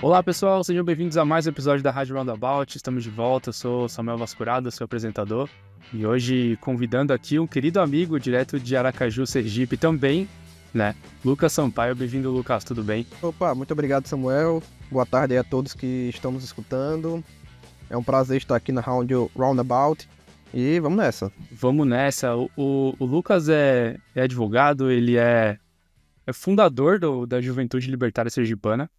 Olá pessoal, sejam bem-vindos a mais um episódio da Rádio Roundabout. Estamos de volta, eu sou Samuel Vascurado, seu apresentador. E hoje convidando aqui um querido amigo direto de Aracaju, Sergipe também, né? Lucas Sampaio. Bem-vindo, Lucas, tudo bem? Opa, muito obrigado, Samuel. Boa tarde aí a todos que estão nos escutando. É um prazer estar aqui na Roundabout e vamos nessa. Vamos nessa. O Lucas é advogado, ele é fundador da Juventude Libertária Sergipana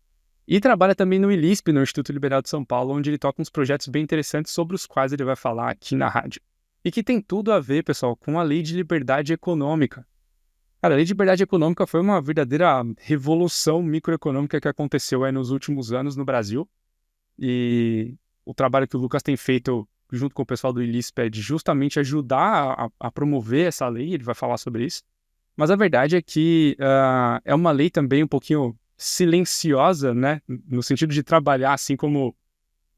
e trabalha também no ILISP, no Instituto Liberal de São Paulo, onde ele toca uns projetos bem interessantes sobre os quais ele vai falar aqui na rádio. E que tem tudo a ver, pessoal, com a Lei de Liberdade Econômica. Cara, a Lei de Liberdade Econômica foi uma verdadeira revolução microeconômica que aconteceu aí nos últimos anos no Brasil. E o trabalho que o Lucas tem feito junto com o pessoal do ILISP é de justamente ajudar a promover essa lei, ele vai falar sobre isso. Mas a verdade é que é uma lei também um pouquinho silenciosa, né? No sentido de trabalhar assim como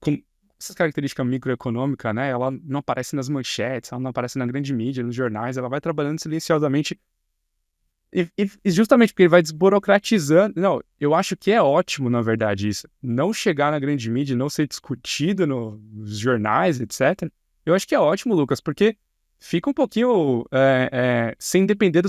com essa característica microeconômica, né? Ela não aparece nas manchetes, ela não aparece na grande mídia, nos jornais, ela vai trabalhando silenciosamente. E justamente porque ele vai desburocratizando. Não, eu acho que é ótimo, na verdade, isso. Não chegar na grande mídia, não ser discutido nos jornais, etc. Eu acho que é ótimo, Lucas, porque fica um pouquinho sem depender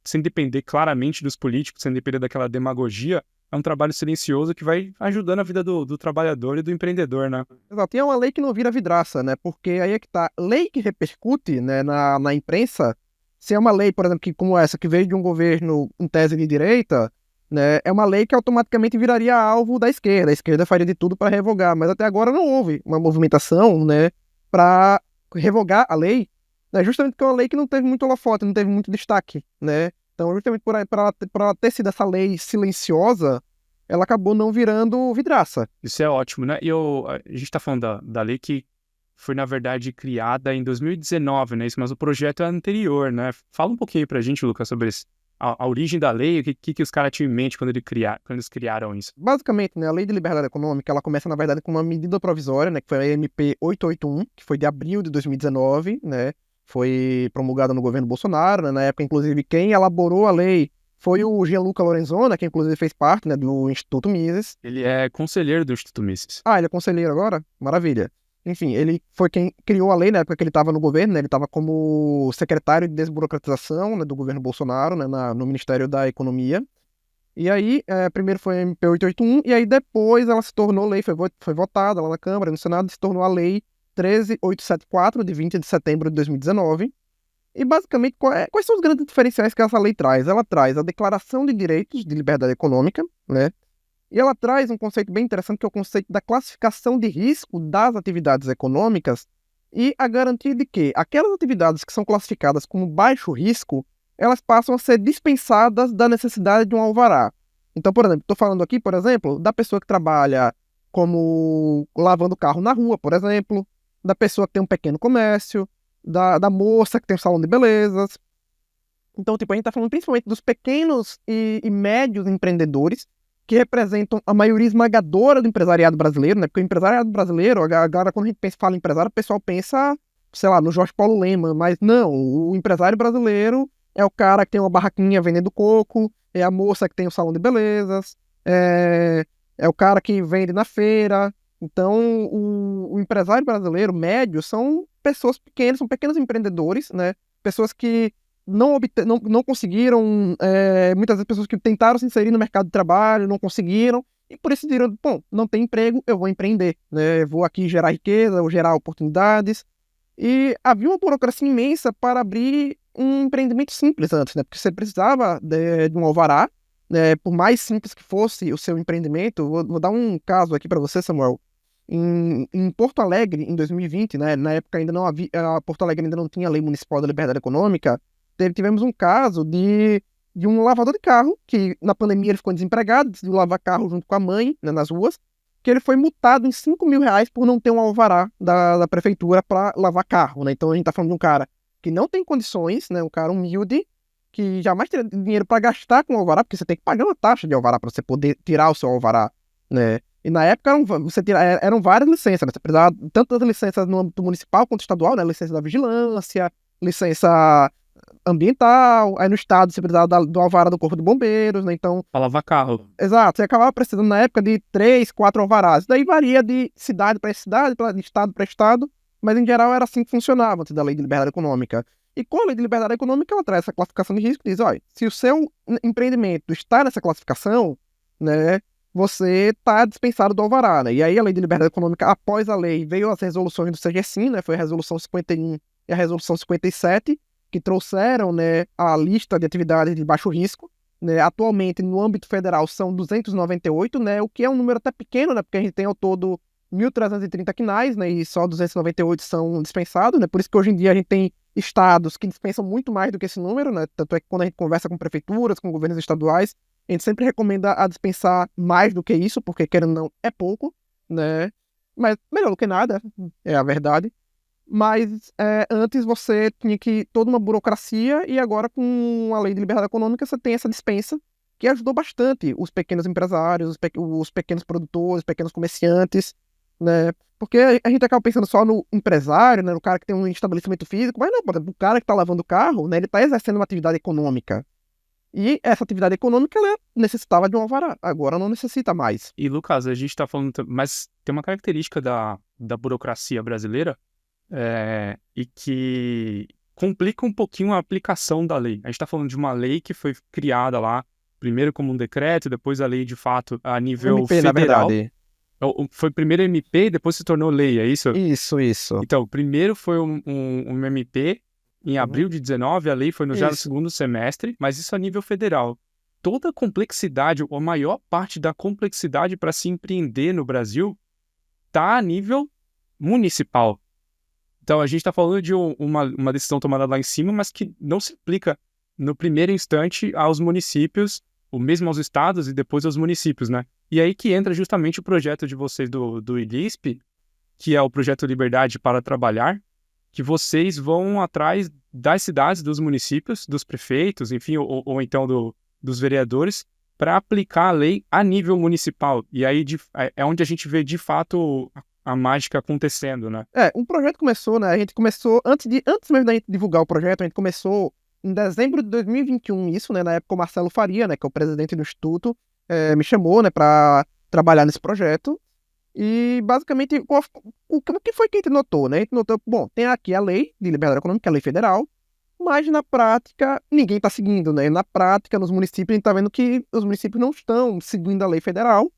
sem depender claramente dos políticos, sem depender daquela demagogia. É um trabalho silencioso que vai ajudando a vida do trabalhador e do empreendedor, né? Exato, e é uma lei que não vira vidraça, né? Porque aí é que tá. Lei que repercute, né, na imprensa, se é uma lei, por exemplo, que, como essa, que veio de um governo em tese de direita, né, é uma lei que automaticamente viraria alvo da esquerda. A esquerda faria de tudo para revogar, mas até agora não houve uma movimentação, né, para revogar a lei, né, justamente porque é uma lei que não teve muito holofote, não teve muito destaque, né? Então, justamente por ela ter sido essa lei silenciosa, ela acabou não virando vidraça. Isso é ótimo, né? E a gente tá falando da lei que foi, na verdade, criada em 2019, né? Mas o projeto é anterior, né? Fala um pouquinho aí pra gente, Lucas, sobre a origem da lei, o que os caras tinham em mente quando eles criaram isso. Basicamente, né, a Lei de Liberdade Econômica, ela começa, na verdade, com uma medida provisória, né, que foi a MP 881, que foi de abril de 2019, né, foi promulgada no governo Bolsonaro, né, na época, inclusive, quem elaborou a lei foi o Gianluca Lorenzoni, que inclusive fez parte, né, do Instituto Mises. Ele é conselheiro do Instituto Mises. Ah, ele é conselheiro agora? Maravilha. Enfim, ele foi quem criou a lei na época que ele estava no governo, né, ele estava como secretário de desburocratização, né, do governo Bolsonaro, né, no Ministério da Economia. E aí, primeiro foi a MP 881, e aí depois ela se tornou lei, foi votada lá na Câmara, no Senado, se tornou a Lei 13.874, de 20 de setembro de 2019. E basicamente, quais são os grandes diferenciais que essa lei traz? Ela traz a Declaração de Direitos de Liberdade Econômica, né? E ela traz um conceito bem interessante, que é o conceito da classificação de risco das atividades econômicas e a garantia de que aquelas atividades que são classificadas como baixo risco, elas passam a ser dispensadas da necessidade de um alvará. Então, por exemplo, estou falando aqui, por exemplo, da pessoa que trabalha como lavando carro na rua, por exemplo, da pessoa que tem um pequeno comércio, da moça que tem um salão de belezas. Então, tipo, a gente está falando principalmente dos pequenos e médios empreendedores que representam a maioria esmagadora do empresariado brasileiro, né? Porque o empresariado brasileiro, agora quando a gente fala em empresário, o pessoal pensa, sei lá, no Jorge Paulo Lema, mas não, o empresário brasileiro é o cara que tem uma barraquinha vendendo coco, é a moça que tem o salão de belezas, é o cara que vende na feira. Então, o empresário brasileiro médio são pessoas pequenas, são pequenos empreendedores, né? Pessoas que não conseguiram, muitas vezes pessoas que tentaram se inserir no mercado de trabalho, não conseguiram, e por isso decidiram, bom, não tem emprego, eu vou empreender, né? Vou aqui gerar riqueza, vou gerar oportunidades. E havia uma burocracia imensa para abrir um empreendimento simples antes, né? Porque você precisava de um alvará, né? Por mais simples que fosse o seu empreendimento. Vou dar um caso aqui para você, Samuel. Em Porto Alegre, em 2020, né? Na época ainda não havia, Porto Alegre ainda não tinha lei municipal da liberdade econômica. Tivemos um caso de um lavador de carro, que na pandemia ele ficou desempregado, decidiu lavar carro junto com a mãe, né, nas ruas, que ele foi multado em R$ 5.000 por não ter um alvará da prefeitura para lavar carro, né? Então a gente tá falando de um cara que não tem condições, né? Um cara humilde, que jamais teria dinheiro para gastar com o alvará, porque você tem que pagar uma taxa de alvará para você poder tirar o seu alvará, né? E na época eram várias licenças, né? Você precisava tanto das licenças no âmbito municipal quanto estadual, né? Licença da vigilância, licença ambiental, aí no estado você precisava do alvará do Corpo de Bombeiros, né? Então, Falava carro. exato, você acabava precisando na época de 3, 4 alvarás. Daí varia de cidade para cidade, de estado para estado, mas em geral era assim que funcionava antes da Lei de Liberdade Econômica. E com a Lei de Liberdade Econômica, ela traz essa classificação de risco e diz, olha, se o seu empreendimento está nessa classificação, né, você está dispensado do alvará, né? E aí a Lei de Liberdade Econômica, após a lei, veio as resoluções do CGSIM, né? Foi a Resolução 51 e a Resolução 57, que trouxeram, né, a lista de atividades de baixo risco, né? Atualmente, no âmbito federal, são 298, né? O que é um número até pequeno, né? Porque a gente tem ao todo 1.330 quinais, né? E só 298 são dispensados, né? Por isso que hoje em dia a gente tem estados que dispensam muito mais do que esse número, né? Tanto é que quando a gente conversa com prefeituras, com governos estaduais, a gente sempre recomenda a dispensar mais do que isso, porque, querendo ou não, é pouco, né? Mas melhor do que nada, é a verdade. Mas antes você tinha que toda uma burocracia e agora com a Lei de Liberdade Econômica você tem essa dispensa que ajudou bastante os pequenos empresários, os pequenos produtores, os pequenos comerciantes, né? Porque a gente acaba pensando só no empresário, né? No cara que tem um estabelecimento físico, mas não, por exemplo, o cara que está lavando o carro, né? Ele está exercendo uma atividade econômica. E essa atividade econômica, ela necessitava de um alvará. Agora não necessita mais. E, Lucas, a gente tá falando... Mas tem uma característica da burocracia brasileira e que complica um pouquinho a aplicação da lei. A gente tá falando de uma lei que foi criada lá, primeiro como um decreto, depois a lei, de fato, a nível MP, na federal. verdade. Foi primeiro MP e depois se tornou lei, é isso? Isso. Então, primeiro foi um MP, em abril de 19, a lei foi já no Isso. segundo semestre, mas isso a nível federal. Toda a complexidade, ou a maior parte da complexidade para se empreender no Brasil, está a nível municipal. Então, a gente está falando de uma decisão tomada lá em cima, mas que não se aplica no primeiro instante aos municípios, ou mesmo aos estados e depois aos municípios, né? E aí que entra justamente o projeto de vocês do ILISP, que é o projeto Liberdade para Trabalhar, que vocês vão atrás das cidades, dos municípios, dos prefeitos, enfim, ou então dos vereadores, para aplicar a lei a nível municipal. E aí é onde a gente vê, de fato, a mágica acontecendo, né? Um projeto começou, né? A gente começou, antes mesmo da gente divulgar o projeto, a gente começou em dezembro de 2021, isso, né? Na época o Marcelo Faria, né, que é o presidente do Instituto, me chamou, né, para trabalhar nesse projeto. E, basicamente, o que foi que a gente notou, né? A gente notou, bom, tem aqui a Lei de Liberdade Econômica, a Lei Federal, mas na prática ninguém está seguindo, né? Na prática, nos municípios, a gente está vendo que os municípios não estão seguindo a Lei Federal,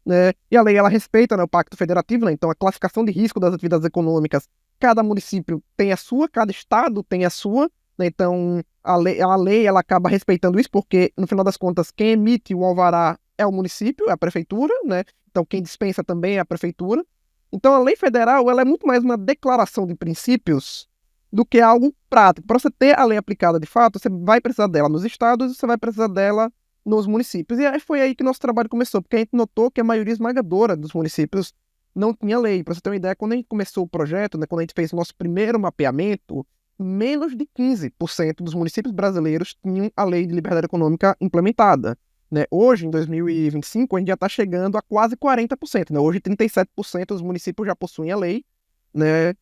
né? E a lei, ela respeita, né, o Pacto Federativo, né? Então a classificação de risco das atividades econômicas, cada município tem a sua, cada estado tem a sua, né? Então a lei ela acaba respeitando isso, porque no final das contas quem emite o alvará é o município, é a prefeitura, né? Então quem dispensa também é a prefeitura. Então a lei federal ela é muito mais uma declaração de princípios do que algo prático. Para você ter a lei aplicada de fato, você vai precisar dela nos estados e você vai precisar dela nos municípios. E aí foi aí que nosso trabalho começou, porque a gente notou que a maioria esmagadora dos municípios não tinha lei. Para você ter uma ideia, quando a gente começou o projeto, né, quando a gente fez o nosso primeiro mapeamento, menos de 15% dos municípios brasileiros tinham a Lei de Liberdade Econômica implementada, né? Hoje, em 2025, a gente já está chegando a quase 40%, né? Hoje, 37% dos municípios já possuem a lei, né?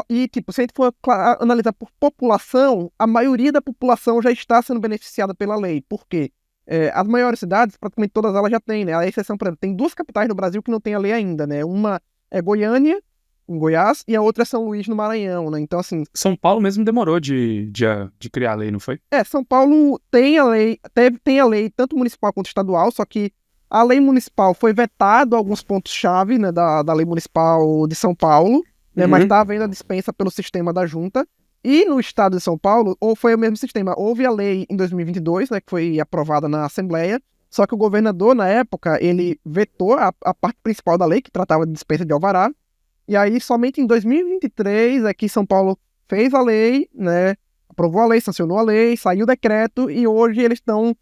E, tipo, se a gente for analisar por população, a maioria da população já está sendo beneficiada pela lei. Por quê? As maiores cidades, praticamente todas elas já têm, né? A exceção, por exemplo, tem 2 capitais no Brasil que não tem a lei ainda, né? Uma é Goiânia, em Goiás, e a outra é São Luís, no Maranhão, né? Então, assim... São Paulo mesmo demorou de criar a lei, não foi? São Paulo tem a lei, tem a lei tanto municipal quanto estadual, só que a lei municipal foi vetado alguns pontos-chave, né, da lei municipal de São Paulo, né? Mas está havendo a dispensa pelo sistema da junta. E no estado de São Paulo, ou foi o mesmo sistema, houve a lei em 2022, né, que foi aprovada na Assembleia, só que o governador, na época, ele vetou a parte principal da lei, que tratava de dispensa de alvará, e aí somente em 2023 é que São Paulo fez a lei, né, aprovou a lei, sancionou a lei, saiu o decreto, e hoje eles estão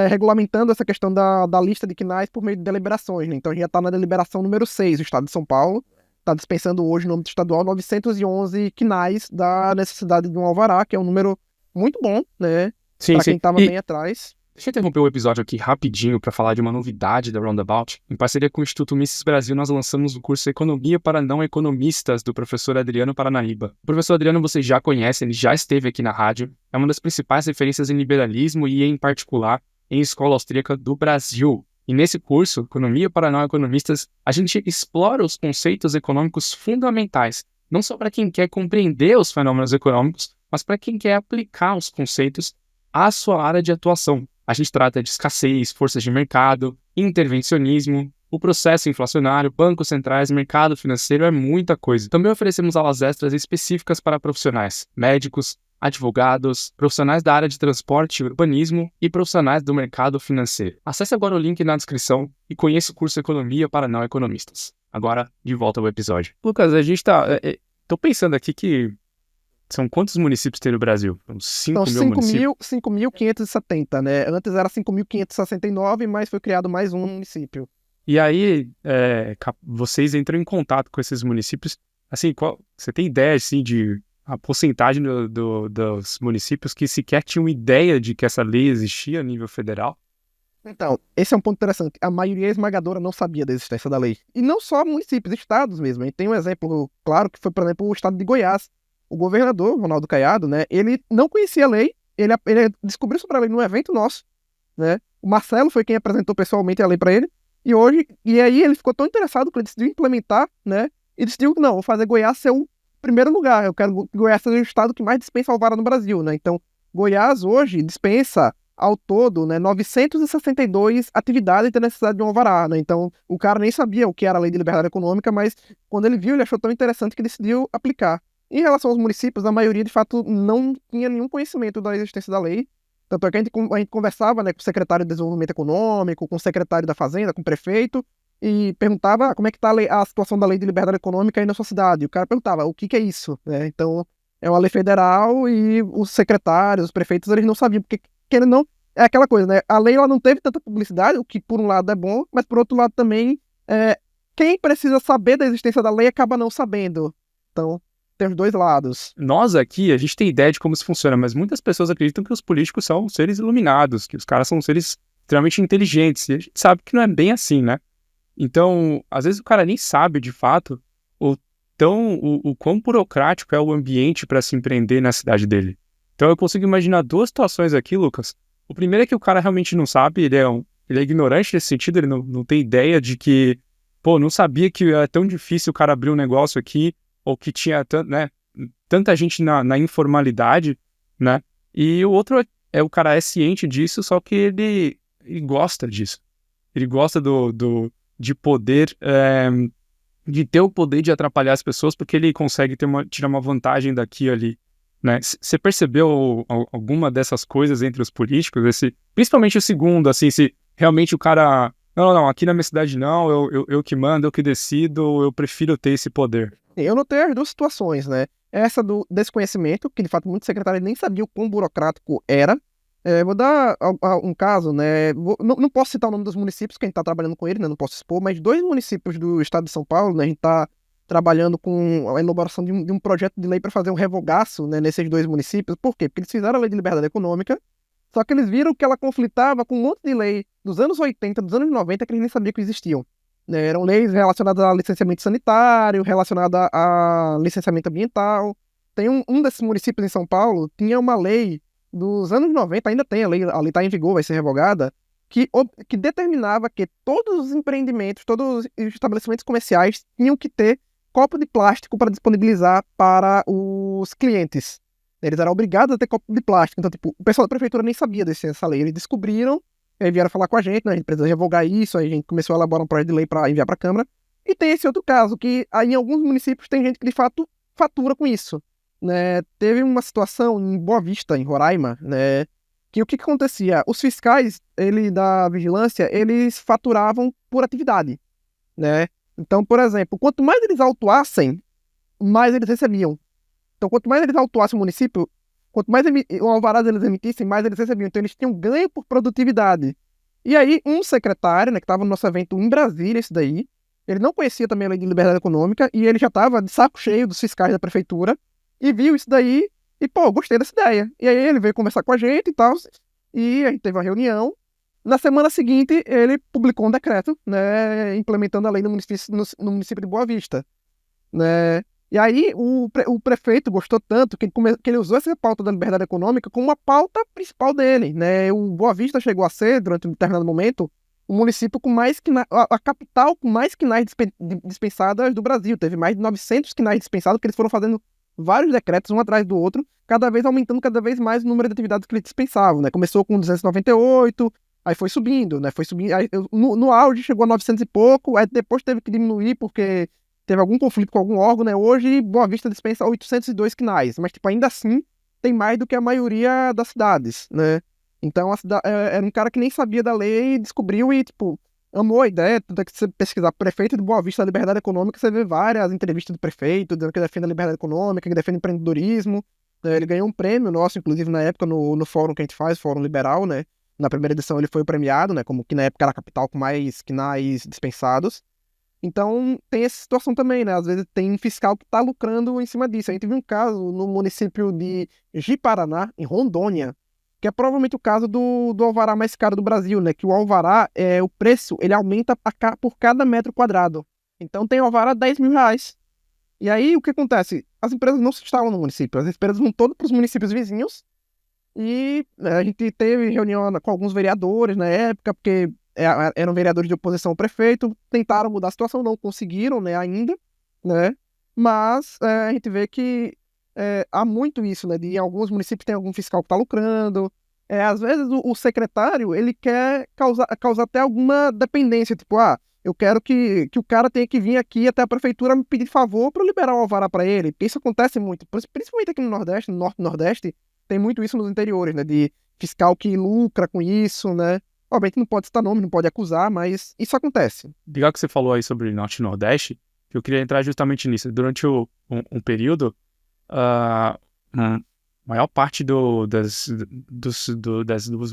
regulamentando essa questão da lista de quinais por meio de deliberações, né? Então a gente já está na deliberação número 6, o estado de São Paulo está dispensando hoje, no âmbito estadual, 911 quinais da necessidade de um alvará, que é um número muito bom, né? Sim, Para sim. quem estava bem atrás. Deixa eu interromper o episódio aqui rapidinho para falar de uma novidade da Roundabout. Em parceria com o Instituto Mises Brasil, nós lançamos o curso Economia para Não Economistas, do professor Adriano Paranaíba. O professor Adriano vocês já conhecem, ele já esteve aqui na rádio, é uma das principais referências em liberalismo e, em particular, em escola austríaca do Brasil. E nesse curso, Economia para Não Economistas, a gente explora os conceitos econômicos fundamentais, não só para quem quer compreender os fenômenos econômicos, mas para quem quer aplicar os conceitos à sua área de atuação. A gente trata de escassez, forças de mercado, intervencionismo, o processo inflacionário, bancos centrais, mercado financeiro, é muita coisa. Também oferecemos aulas extras específicas para profissionais, médicos, advogados, profissionais da área de transporte e urbanismo e profissionais do mercado financeiro. Acesse agora o link na descrição e conheça o curso Economia para Não Economistas. Agora, de volta ao episódio. Lucas, a gente tô pensando aqui que são quantos municípios tem no Brasil? Uns 5 São mil municípios? 5.570, né? Antes era 5.569, mas foi criado mais um município. E aí, vocês entram em contato com esses municípios, assim, você tem ideia, assim, de a porcentagem dos municípios que sequer tinham ideia de que essa lei existia a nível federal? Então, esse é um ponto interessante. A maioria esmagadora não sabia da existência da lei. E não só municípios, estados mesmo. A gente tem um exemplo claro que foi, por exemplo, o estado de Goiás. O governador, Ronaldo Caiado, né, ele não conhecia a lei, ele descobriu sobre a lei num evento nosso, né? O Marcelo foi quem apresentou pessoalmente a lei para ele, e aí ele ficou tão interessado que ele decidiu implementar, né? E decidiu, não, vou fazer Goiás ser o primeiro lugar, eu quero que Goiás seja o estado que mais dispensa alvará no Brasil, né? Então, Goiás hoje dispensa ao todo, né, 962 atividades de necessidade de um alvará, né? Então, o cara nem sabia o que era a lei de liberdade econômica, mas quando ele viu, ele achou tão interessante que decidiu aplicar. Em relação aos municípios, a maioria, de fato, não tinha nenhum conhecimento da existência da lei. Tanto é que a gente conversava, né, com o secretário de Desenvolvimento Econômico, com o secretário da Fazenda, com o prefeito, e perguntava como é que está a situação da lei de liberdade econômica aí na sua cidade. E o cara perguntava, o que é isso? Né? Então, é uma lei federal e os secretários, os prefeitos, eles não sabiam, porque querendo não, é aquela coisa, né? A lei ela não teve tanta publicidade, o que por um lado é bom, mas por outro lado também, quem precisa saber da existência da lei acaba não sabendo. Então, tem os dois lados. Nós aqui, a gente tem ideia de como isso funciona, mas muitas pessoas acreditam que os políticos são seres iluminados, que os caras são seres extremamente inteligentes, e a gente sabe que não é bem assim, né? Então, às vezes o cara nem sabe, de fato, o quão burocrático é o ambiente para se empreender na cidade dele. Então, eu consigo imaginar duas situações aqui, Lucas. O primeiro é que o cara realmente não sabe, ele é ignorante nesse sentido, ele não tem ideia de que, não sabia que era tão difícil o cara abrir um negócio aqui, ou que tinha tanta gente na informalidade, né? E o outro o cara é ciente disso, só que ele gosta disso. Ele gosta de poder, de ter o poder de atrapalhar as pessoas, porque ele consegue tirar uma vantagem daqui e ali, né? Você percebeu alguma dessas coisas entre os políticos? Principalmente o segundo, assim, se realmente o cara... Não, aqui na minha cidade não, eu que mando, eu que decido, eu prefiro ter esse poder. Eu notei as duas situações, né? Essa do desconhecimento, que de fato muitos secretários nem sabiam o quão burocrático era. Vou dar um caso, né? Não posso citar o nome dos municípios, que a gente está trabalhando com ele, né? Não posso expor, mas 2 municípios do estado de São Paulo, né? A gente está trabalhando com a elaboração de um projeto de lei para fazer um revogaço, né, nesses 2 municípios. Por quê? Porque eles fizeram a lei de liberdade econômica, só que eles viram que ela conflitava com um monte de lei dos anos 80, dos anos 90, que eles nem sabiam que existiam. Eram leis relacionadas a licenciamento sanitário, relacionadas a licenciamento ambiental. Tem um desses municípios em São Paulo, tinha uma lei dos anos 90, ainda tem a lei está em vigor, vai ser revogada, que determinava que todos os empreendimentos, todos os estabelecimentos comerciais tinham que ter copo de plástico para disponibilizar para os clientes. Eles eram obrigados a ter copo de plástico. Então, tipo, o pessoal da prefeitura nem sabia dessa lei. Eles descobriram, aí vieram falar com a gente, né? A gente precisa revogar isso, aí a gente começou a elaborar um projeto de lei para enviar para a Câmara. E tem esse outro caso, que aí em alguns municípios tem gente que de fato fatura com isso. Né? Teve uma situação em Boa Vista, em Roraima, né? Que o que acontecia? Os fiscais da vigilância, eles faturavam por atividade. Né? Então, por exemplo, quanto mais eles autuassem, mais eles recebiam. Então, quanto mais eles autuassem o município, quanto mais o alvará eles emitissem, mais eles recebiam. Então, eles tinham ganho por produtividade. E aí, um secretário, né, que estava no nosso evento em Brasília, esse daí, ele não conhecia também a lei de liberdade econômica, e ele já estava de saco cheio dos fiscais da prefeitura, e viu isso daí, e, gostei dessa ideia. E aí ele veio conversar com a gente e tal, E a gente teve uma reunião. Na semana seguinte, ele publicou um decreto, né, implementando a lei no município de Boa Vista, né? E aí o prefeito gostou tanto que ele usou essa pauta da liberdade econômica como uma pauta principal dele, né? O Boa Vista chegou a ser, durante um determinado momento, o município com mais a capital com mais quinais dispensadas do Brasil. Teve mais de 900 quinais dispensados, que eles foram fazendo vários decretos, um atrás do outro, cada vez aumentando cada vez mais o número de atividades que eles dispensavam, né? Começou com 298, aí foi subindo, né? Foi subindo, aí, no auge chegou a 900 e pouco, aí depois teve que diminuir porque teve algum conflito com algum órgão, né? Hoje, Boa Vista dispensa 802 quinais, mas, tipo, ainda assim, tem mais do que a maioria das cidades, né? Então, era um cara que nem sabia da lei, descobriu e, tipo, amou a ideia. Tanto é que você pesquisar prefeito de Boa Vista da Liberdade Econômica, você vê várias entrevistas do prefeito, dizendo que defende a liberdade econômica, que defende empreendedorismo. Ele ganhou um prêmio nosso, inclusive, na época, no fórum que a gente faz, Fórum Liberal, né? Na primeira edição ele foi premiado, né? Como que na época era a capital com mais quinais dispensados. Então, tem essa situação também, né? Às vezes tem um fiscal que está lucrando em cima disso. A gente viu um caso no município de Ji-Paraná, em Rondônia, que é provavelmente o caso do alvará mais caro do Brasil, né? Que o alvará, o preço, ele aumenta por cada metro quadrado. Então, tem alvará R$ 10.000. E aí, o que acontece? As empresas não se instalam no município, as empresas vão todas para os municípios vizinhos e a gente teve reunião com alguns vereadores na época, porque eram vereadores de oposição ao prefeito, tentaram mudar a situação, não conseguiram, né, ainda, né, mas a gente vê que há muito isso, né, de em alguns municípios tem algum fiscal que está lucrando, às vezes o secretário, ele quer causar até alguma dependência, tipo, eu quero que o cara tenha que vir aqui até a prefeitura me pedir favor para liberar o alvará para ele, porque isso acontece muito, principalmente aqui no Nordeste, no Norte e Nordeste, tem muito isso nos interiores, né, de fiscal que lucra com isso, né. Obviamente não pode citar nome, não pode acusar, mas isso acontece. Legal que você falou aí sobre Norte e Nordeste, que eu queria entrar justamente nisso. Durante um período, a maior parte dos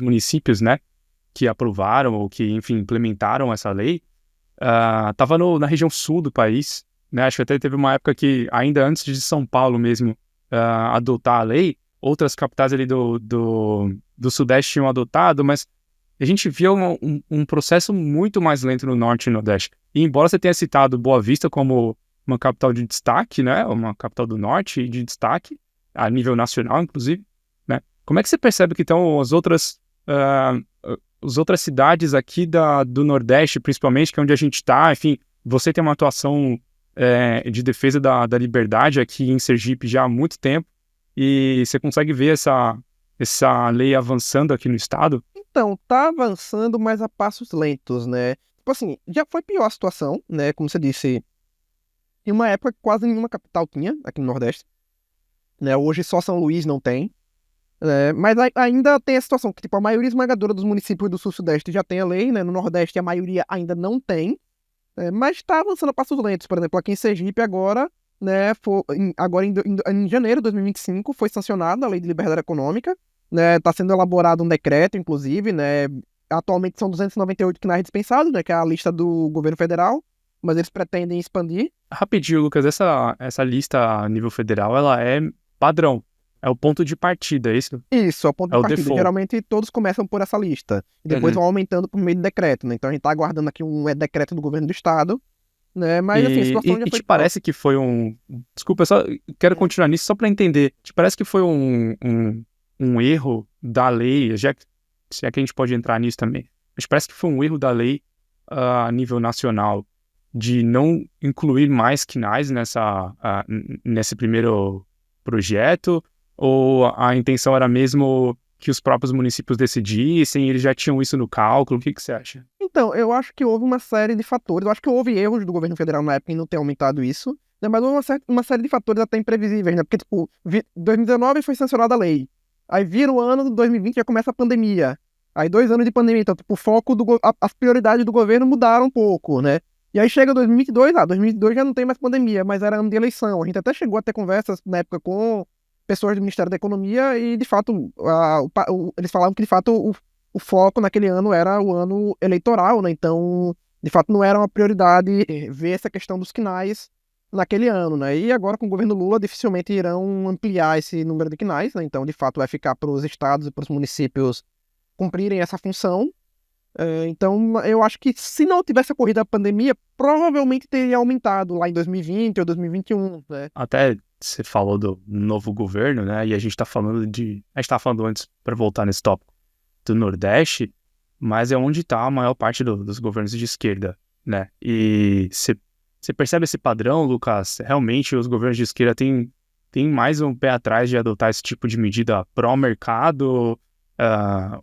municípios, né, que aprovaram ou que, enfim, implementaram essa lei, estava na região sul do país, né? Acho que até teve uma época que, ainda antes de São Paulo mesmo adotar a lei, outras capitais ali do Sudeste tinham adotado, mas a gente via um processo muito mais lento no Norte e Nordeste. E embora você tenha citado Boa Vista como uma capital de destaque, né, uma capital do Norte de destaque, a nível nacional, inclusive, né, como é que você percebe que estão as outras cidades aqui do Nordeste, principalmente, que é onde a gente está, enfim, você tem uma atuação de defesa da liberdade aqui em Sergipe já há muito tempo, e você consegue ver essa lei avançando aqui no estado? Então, tá avançando, mas a passos lentos, né? Tipo assim, já foi pior a situação, né? Como você disse, em uma época quase nenhuma capital tinha aqui no Nordeste, né? Hoje só São Luís não tem, né? Mas ainda tem a situação que, tipo, a maioria esmagadora dos municípios do Sul-Sudeste já tem a lei, né? No Nordeste a maioria ainda não tem, mas tá avançando a passos lentos. Por exemplo, aqui em Sergipe agora, né? Agora em janeiro de 2025 foi sancionada a Lei de Liberdade Econômica, né? Tá sendo elaborado um decreto, inclusive, né? Atualmente são 298 quinais dispensados, né? Que é a lista do governo federal, mas eles pretendem expandir. Rapidinho, Lucas, essa lista a nível federal, ela é padrão. É o ponto de partida, é isso? Isso, é o ponto É de o partida. default. Geralmente todos começam por essa lista. E depois vão aumentando por meio de decreto, né? Então a gente tá aguardando aqui um decreto do governo do estado, né? Mas assim, a situação já E foi te parece que foi Desculpa, eu só quero continuar nisso só para entender. Te parece que foi um erro da lei, se é que a gente pode entrar nisso também, mas parece que foi um erro da lei a nível nacional de não incluir mais quinais nesse primeiro projeto, ou a intenção era mesmo que os próprios municípios decidissem, eles já tinham isso no cálculo? O que você acha? Então, eu acho que houve uma série de fatores. Eu acho que houve erros do governo federal na época em não ter aumentado isso, né? Mas houve uma série de fatores até imprevisíveis, né? Porque, tipo, 2019 foi sancionada a lei. Aí vira o ano de 2020 já começa a pandemia. Aí 2 anos de pandemia. Então, tipo, o foco as prioridades do governo mudaram um pouco, né? E aí chega 2022, 2022 já não tem mais pandemia, mas era ano de eleição. A gente até chegou a ter conversas na época com pessoas do Ministério da Economia e, de fato, eles falavam que, de fato, o foco naquele ano era o ano eleitoral, né? Então, de fato, não era uma prioridade ver essa questão dos quinais naquele ano, né? E agora, com o governo Lula, dificilmente irão ampliar esse número de quinais, né? Então, de fato, vai ficar para os estados e para os municípios cumprirem essa função. Então, eu acho que se não tivesse ocorrido a pandemia, provavelmente teria aumentado lá em 2020 ou 2021, né? Até você falou do novo governo, né? E a gente tá falando a gente tava falando antes, para voltar nesse tópico, do Nordeste, mas é onde tá a maior parte dos governos de esquerda, né? E você percebe esse padrão, Lucas? Realmente os governos de esquerda têm mais um pé atrás de adotar esse tipo de medida pró-mercado,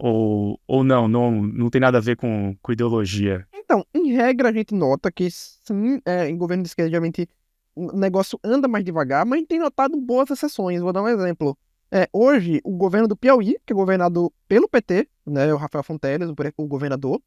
ou não tem nada a ver com ideologia? Então, em regra, a gente nota que sim, em governo de esquerda, geralmente o negócio anda mais devagar, mas a gente tem notado boas exceções. Vou dar um exemplo. Hoje, o governo do Piauí, que é governado pelo PT, né, o Rafael Fonteles, o governador,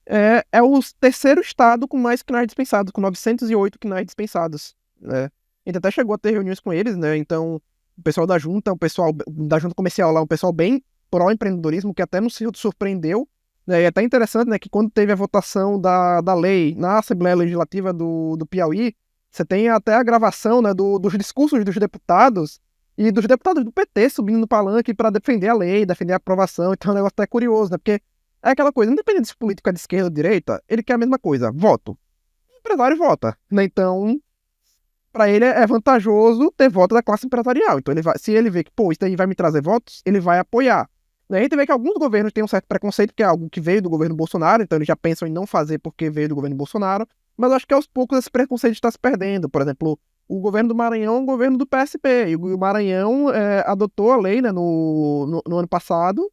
é o terceiro estado com mais quinais dispensados, com 908 quinais dispensados, né? A gente até chegou a ter reuniões com eles, né? Então, o pessoal da junta, o pessoal da junta comercial lá, um pessoal bem pró-empreendedorismo, que até nos surpreendeu, né? E é até interessante, né, que quando teve a votação da lei na Assembleia Legislativa do Piauí, você tem até a gravação, né, dos discursos dos deputados e dos deputados do PT subindo no palanque para defender a lei, defender a aprovação. Então é um negócio até curioso, né? Porque é aquela coisa, independente se o político é de esquerda ou de direita, ele quer a mesma coisa, voto. O empresário vota, né? Então, para ele é vantajoso ter voto da classe empresarial. Então, se ele vê que, pô, isso daí vai me trazer votos, ele vai apoiar. Né? A gente vê que alguns governos têm um certo preconceito, que é algo que veio do governo Bolsonaro, então eles já pensam em não fazer porque veio do governo Bolsonaro, mas eu acho que aos poucos esse preconceito está se perdendo. Por exemplo, o governo do Maranhão é um governo do PSP, e o Maranhão adotou a lei, né, no ano passado,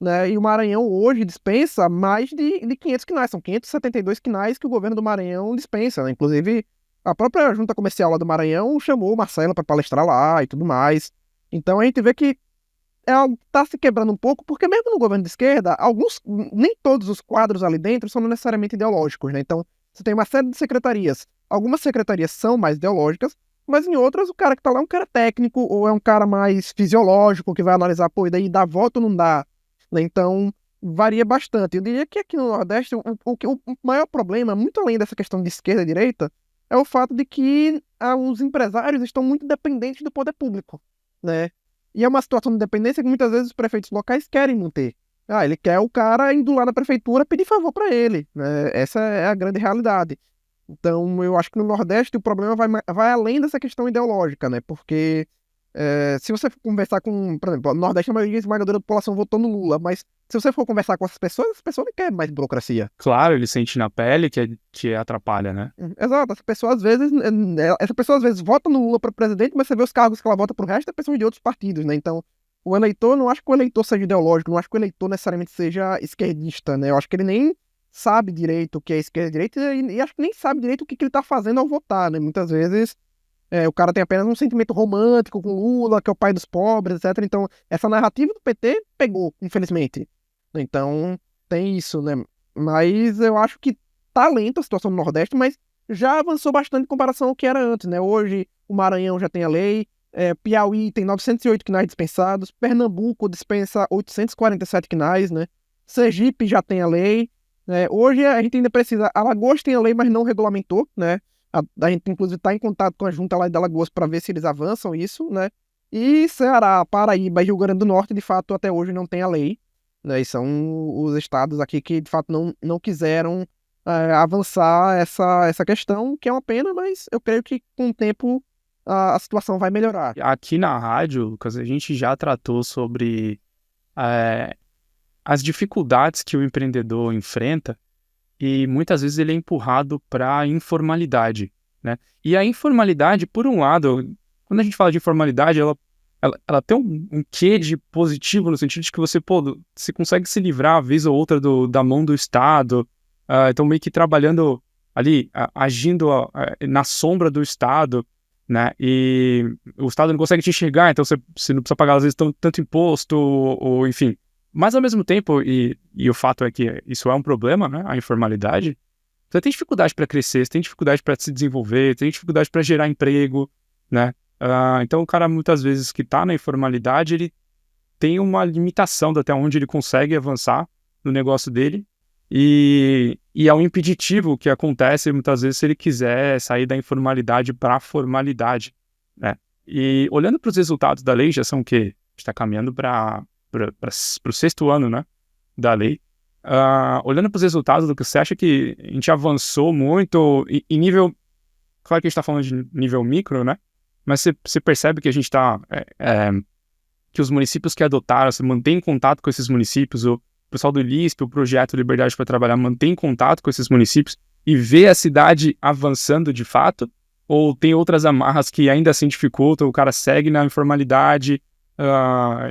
né, e o Maranhão hoje dispensa mais de 500 quinais, são 572 quinais que o governo do Maranhão dispensa, né? Inclusive, a própria junta comercial lá do Maranhão chamou o Marcelo para palestrar lá e tudo mais. Então a gente vê que é algo que está se quebrando um pouco, porque mesmo no governo de esquerda, nem todos os quadros ali dentro são necessariamente ideológicos, né? Então, você tem uma série de secretarias. Algumas secretarias são mais ideológicas, mas em outras o cara que está lá é um cara técnico, ou é um cara mais fisiológico, que vai analisar, pô, e daí dá voto ou não dá, né? Então, varia bastante. Eu diria que aqui no Nordeste, o maior problema, muito além dessa questão de esquerda e direita, é o fato de que os empresários estão muito dependentes do poder público, né? E é uma situação de dependência que muitas vezes os prefeitos locais querem manter. Ele quer o cara indo lá na prefeitura pedir favor para ele, né? Essa é a grande realidade. Então, eu acho que no Nordeste o problema vai além dessa questão ideológica, né? Porque se você for conversar com, por exemplo, no Nordeste a maioria esmagadora da população votou no Lula, mas se você for conversar com essas pessoas não querem mais burocracia. Claro, ele sente na pele que atrapalha, né? Exato, essa pessoa às vezes vota no Lula para presidente, mas você vê os cargos que ela vota pro resto é pessoas de outros partidos, né? Então, o eleitor, não acho que o eleitor seja ideológico, não acho que o eleitor necessariamente seja esquerdista, né? Eu acho que ele nem sabe direito o que é esquerda e direita e acho que nem sabe direito o que ele tá fazendo ao votar, né? Muitas vezes o cara tem apenas um sentimento romântico com Lula, que é o pai dos pobres, etc. Então, essa narrativa do PT pegou, infelizmente. Então, tem isso, né? Mas eu acho que tá lenta a situação no Nordeste, mas já avançou bastante em comparação ao que era antes, né? Hoje, o Maranhão já tem a lei, Piauí tem 908 quinais dispensados, Pernambuco dispensa 847 quinais, né? Sergipe já tem a lei, né? Hoje a gente ainda precisa... Alagoas tem a lei, mas não regulamentou, né? A gente, inclusive, está em contato com a junta lá de Alagoas para ver se eles avançam isso, né? E Ceará, Paraíba e Rio Grande do Norte, de fato, até hoje não tem a lei, né? E são os estados aqui que, de fato, não quiseram avançar essa questão, que é uma pena, mas eu creio que com o tempo a situação vai melhorar. Aqui na rádio, Lucas, a gente já tratou sobre as dificuldades que o empreendedor enfrenta e muitas vezes ele é empurrado para a informalidade, né? E a informalidade, por um lado, quando a gente fala de informalidade, ela tem um quê de positivo no sentido de que você consegue se livrar, vez ou outra, da mão do Estado, então meio que trabalhando ali, agindo na sombra do Estado, né? E o Estado não consegue te enxergar, então você não precisa pagar, às vezes, tanto imposto, ou enfim. Mas, ao mesmo tempo, e o fato é que isso é um problema, né? A informalidade, você tem dificuldade para crescer, você tem dificuldade para se desenvolver, tem dificuldade para gerar emprego, né? Então, o cara, muitas vezes, que está na informalidade, ele tem uma limitação de até onde ele consegue avançar no negócio dele, e é um impeditivo que acontece, muitas vezes, se ele quiser sair da informalidade para a formalidade, né? E, olhando para os resultados da lei, já são o quê? A gente está caminhando para o 6º ano, né? da lei. Olhando para os resultados, Lucas, você acha que a gente avançou muito em nível... Claro que a gente está falando de nível micro, né? Mas você percebe que a gente está... que os municípios que adotaram, você mantém contato com esses municípios, o pessoal do ILISP, o projeto Liberdade para Trabalhar, mantém contato com esses municípios e vê a cidade avançando de fato? Ou tem outras amarras que ainda assim dificultam, o cara segue na informalidade,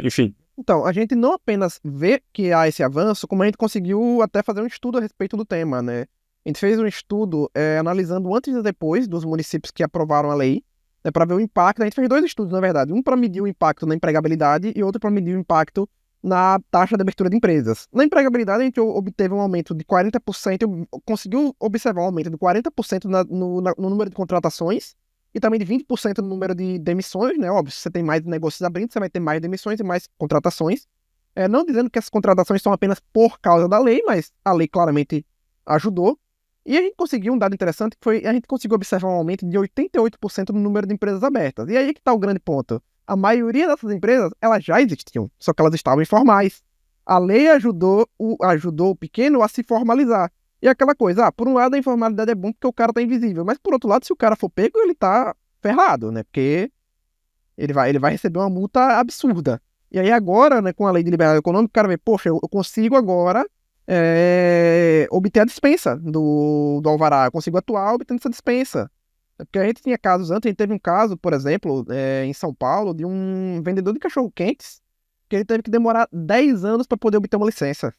enfim? Então, a gente não apenas vê que há esse avanço, como a gente conseguiu até fazer um estudo a respeito do tema, né? A gente fez um estudo analisando antes e depois dos municípios que aprovaram a lei, né, para ver o impacto. A gente fez 2 estudos, na verdade. Um para medir o impacto na empregabilidade e outro para medir o impacto na taxa de abertura de empresas. Na empregabilidade, a gente obteve um aumento de 40%, conseguiu observar um aumento de 40% no número de contratações e também de 20% no número de demissões, né? Óbvio, se você tem mais negócios abrindo, você vai ter mais demissões e mais contratações. Não dizendo que essas contratações são apenas por causa da lei, mas a lei claramente ajudou. E a gente conseguiu um dado interessante, que foi a gente conseguiu observar um aumento de 88% no número de empresas abertas. E aí que está o grande ponto. A maioria dessas empresas, elas já existiam, só que elas estavam informais. A lei ajudou o pequeno a se formalizar. E aquela coisa, por um lado a informalidade é bom porque o cara tá invisível, mas por outro lado, se o cara for pego, ele tá ferrado, né? Porque ele vai receber uma multa absurda. E aí agora, né, com a lei de liberdade econômica, o cara vê, poxa, eu consigo agora obter a dispensa do alvará, eu consigo atuar obtendo essa dispensa. Porque a gente tinha casos antes, a gente teve um caso, por exemplo, em São Paulo, de um vendedor de cachorro-quentes, que ele teve que demorar 10 anos para poder obter uma licença.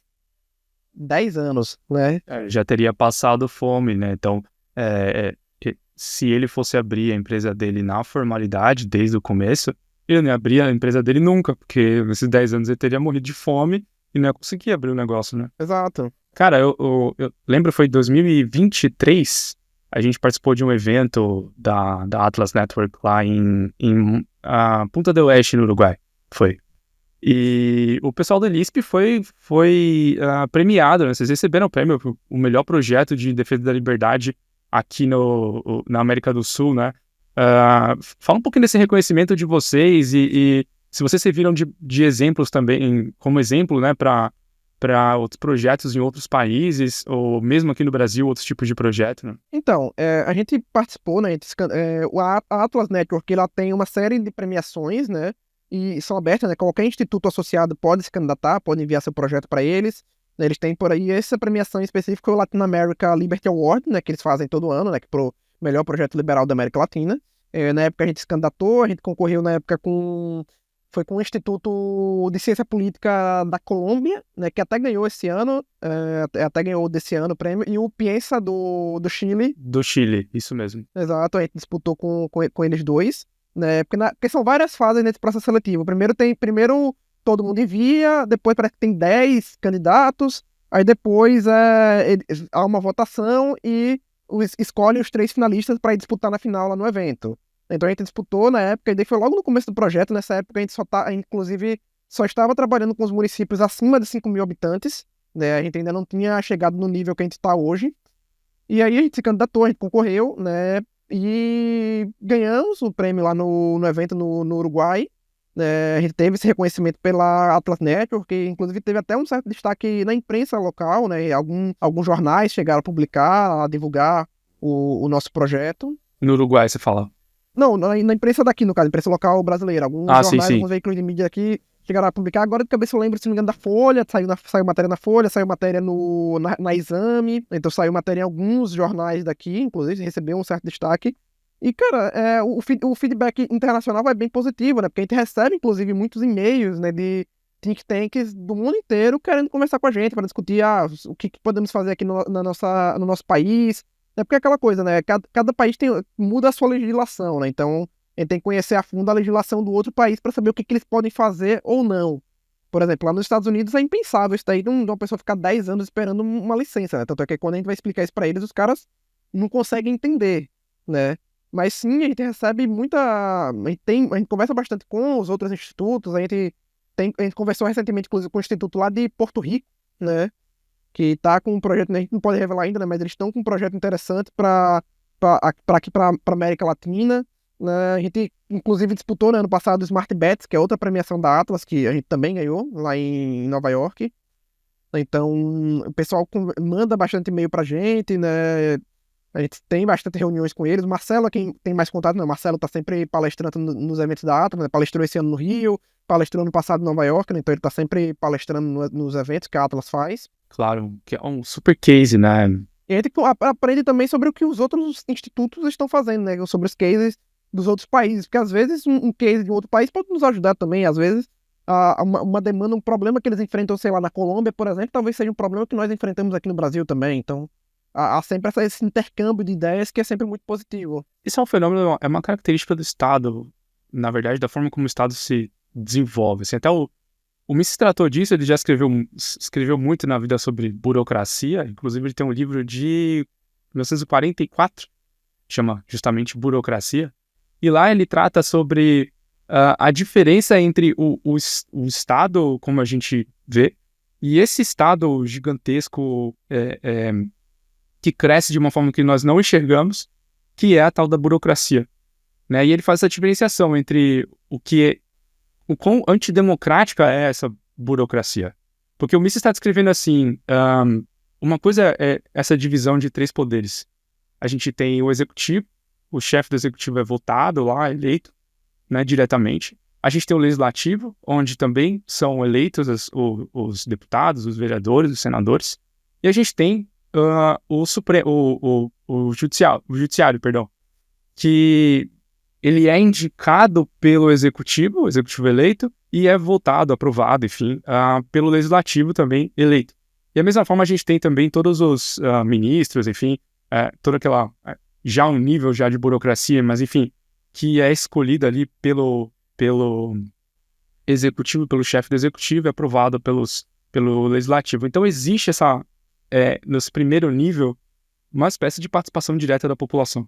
10 anos, né? Já teria passado fome, né? Então, se ele fosse abrir a empresa dele na formalidade, desde o começo, ele não ia abrir a empresa dele nunca, porque nesses 10 anos ele teria morrido de fome e não ia conseguir abrir o negócio, né? Exato. Cara, eu lembro, foi em 2023, a gente participou de um evento da Atlas Network lá em Punta del Este, no Uruguai. Foi. E o pessoal do ILISP foi premiado, né? Vocês receberam o prêmio, o melhor projeto de defesa da liberdade aqui na América do Sul, né? Fala um pouquinho desse reconhecimento de vocês e se vocês serviram de exemplos também, como exemplo, né, para outros projetos em outros países, ou mesmo aqui no Brasil, outros tipos de projeto, né? Então, a gente participou, né? A Atlas Network, ela tem uma série de premiações, né? E são abertas, né? Qualquer instituto associado pode se candidatar, pode enviar seu projeto para eles. Né? Eles têm por aí essa premiação específica, o Latin America Liberty Award, né? Que eles fazem todo ano, né? Que pro melhor projeto liberal da América Latina. Na época a gente se candidatou, a gente concorreu na época foi com o Instituto de Ciência Política da Colômbia, né? Que até ganhou esse ano, até ganhou desse ano o prêmio, e o Piensa do Chile. Do Chile, isso mesmo. Exato, a gente disputou com eles dois. Né? Porque são várias fases nesse processo seletivo. Primeiro todo mundo envia, depois parece que tem 10 candidatos, aí depois há uma votação e escolhe os 3 finalistas para ir disputar na final lá no evento. Então a gente disputou na época, e daí foi logo no começo do projeto. Nessa época a gente inclusive só estava trabalhando com os municípios acima de 5 mil habitantes, né? A gente ainda não tinha chegado no nível que a gente está hoje. E aí a gente se candidatou, a gente concorreu, né? E ganhamos o prêmio lá no evento no Uruguai. A gente teve esse reconhecimento pela Atlas Network, que inclusive teve até um certo destaque na imprensa local, né? Alguns jornais chegaram a publicar, a divulgar o nosso projeto. No Uruguai, você fala? Não, na imprensa daqui, no caso, imprensa local brasileira. Alguns jornais, sim. Alguns veículos de mídia aqui chegaram a publicar. Agora de cabeça eu lembro, se não me engano, da Folha, saiu matéria na Folha, saiu matéria na Exame, então saiu matéria em alguns jornais daqui, inclusive, recebeu um certo destaque. E, cara, o feedback internacional vai bem positivo, né? Porque a gente recebe, inclusive, muitos e-mails, né, de think tanks do mundo inteiro querendo conversar com a gente para discutir o que podemos fazer aqui no nosso país. É porque é aquela coisa, né? Cada país muda a sua legislação, né? Então, a gente tem que conhecer a fundo a legislação do outro país para saber o que eles podem fazer ou não. Por exemplo, lá nos Estados Unidos é impensável isso daí de uma pessoa ficar 10 anos esperando uma licença, né? Tanto é que quando a gente vai explicar isso para eles, os caras não conseguem entender, né? Mas sim, a gente recebe muita... A gente conversa bastante com os outros institutos, a gente conversou recentemente, inclusive, com o instituto lá de Porto Rico, né? Que está com um projeto, a gente não pode revelar ainda, né? Mas eles estão com um projeto interessante para aqui, para América Latina. Né? A gente, inclusive, disputou, né, ano passado o Smart Bets, que é outra premiação da Atlas, que a gente também ganhou lá em Nova York. Então, o pessoal manda bastante e-mail pra gente, né? A gente tem bastante reuniões com eles. O Marcelo é quem tem mais contato, né? O Marcelo tá sempre palestrando nos eventos da Atlas, né? Palestrou esse ano no Rio, palestrou no passado em Nova York, né? Então ele tá sempre palestrando nos eventos que a Atlas faz. Claro, que é um super case, né? E a gente aprende também sobre o que os outros institutos estão fazendo, né? Sobre os cases dos outros países. Porque às vezes um case de um outro país pode nos ajudar também. Às vezes uma demanda, um problema que eles enfrentam, sei lá, na Colômbia, por exemplo, talvez seja um problema que nós enfrentamos aqui no Brasil também. Então há sempre esse intercâmbio de ideias que é sempre muito positivo. Isso é um fenômeno, é uma característica do Estado, na verdade, da forma como o Estado se desenvolve. Assim, até o Mises tratou disso, ele já escreveu muito na vida sobre burocracia, inclusive ele tem um livro de 1944, chama justamente Burocracia, e lá ele trata sobre a diferença entre o Estado, como a gente vê, e esse Estado gigantesco que cresce de uma forma que nós não enxergamos, que é a tal da burocracia, né? E ele faz essa diferenciação entre o quão antidemocrática é essa burocracia. Porque o Mises está descrevendo assim, uma coisa é essa divisão de 3 poderes. A gente tem o executivo, o chefe do executivo é votado lá, eleito, né, diretamente. A gente tem o legislativo, onde também são eleitos os deputados, os vereadores, os senadores. E a gente tem o judiciário, perdão, que ele é indicado pelo executivo, o executivo eleito, e é votado, aprovado, enfim, pelo legislativo também eleito. E da mesma forma a gente tem também todos os ministros, enfim, toda aquela, já um nível já de burocracia, mas enfim, que é escolhida ali pelo executivo, pelo chefe do executivo, e aprovado pelo legislativo. Então existe nesse primeiro nível, uma espécie de participação direta da população.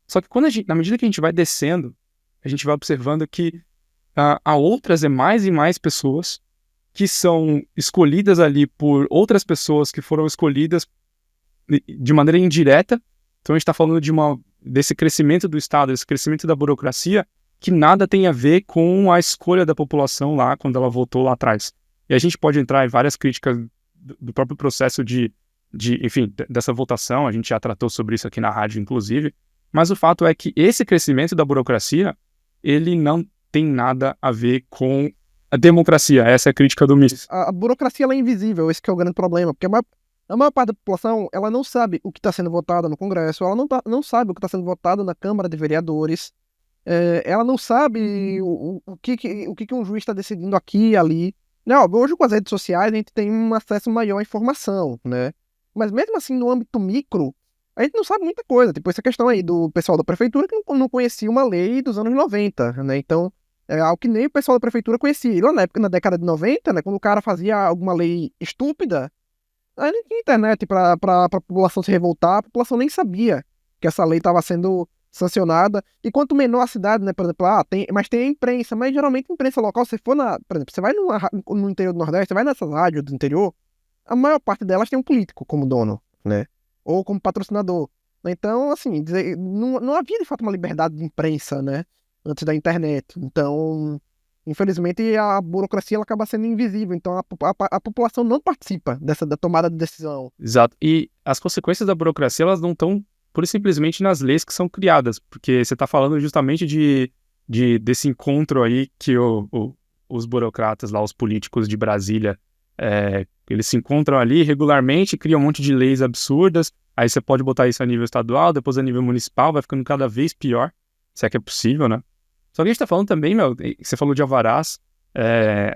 Só que na medida que a gente vai descendo, a gente vai observando que há outras e mais pessoas que são escolhidas ali por outras pessoas que foram escolhidas de maneira indireta. Então a gente está falando desse crescimento do Estado, desse crescimento da burocracia, que nada tem a ver com a escolha da população lá, quando ela votou lá atrás. E a gente pode entrar em várias críticas do próprio processo enfim, dessa votação, a gente já tratou sobre isso aqui na rádio, inclusive, mas o fato é que esse crescimento da burocracia, ele não tem nada a ver com a democracia. Essa é a crítica do Mises. A burocracia ela é invisível, esse que é o grande problema, porque a maior parte da população ela não sabe o que está sendo votado no Congresso, ela não sabe o que está sendo votado na Câmara de Vereadores, ela não sabe o que um juiz está decidindo aqui e ali. Não, hoje com as redes sociais a gente tem um acesso maior à informação, né? Mas mesmo assim, no âmbito micro, a gente não sabe muita coisa. Tipo, essa questão aí do pessoal da prefeitura que não conhecia uma lei dos anos 90, né? Então, é algo que nem o pessoal da prefeitura conhecia. E lá na década de 90, né, quando o cara fazia alguma lei estúpida, aí não tinha internet pra população se revoltar, a população nem sabia que essa lei estava sendo sancionada. E quanto menor a cidade, né, por exemplo, mas tem a imprensa, mas geralmente a imprensa local, se for por exemplo, você vai no interior do Nordeste, você vai nessas rádios do interior, a maior parte delas tem um político como dono, né? Ou como patrocinador. Então, assim, não havia de fato uma liberdade de imprensa, né? Antes da internet. Então, infelizmente, a burocracia ela acaba sendo invisível. Então, a população não participa da tomada de decisão. Exato. E as consequências da burocracia, elas não estão pura e simplesmente nas leis que são criadas. Porque você está falando justamente desse encontro aí que os burocratas lá, os políticos de Brasília, eles se encontram ali regularmente, criam um monte de leis absurdas, aí você pode botar isso a nível estadual, depois a nível municipal, vai ficando cada vez pior, se é que é possível, né? Só que a gente tá falando também, você falou de alvarás,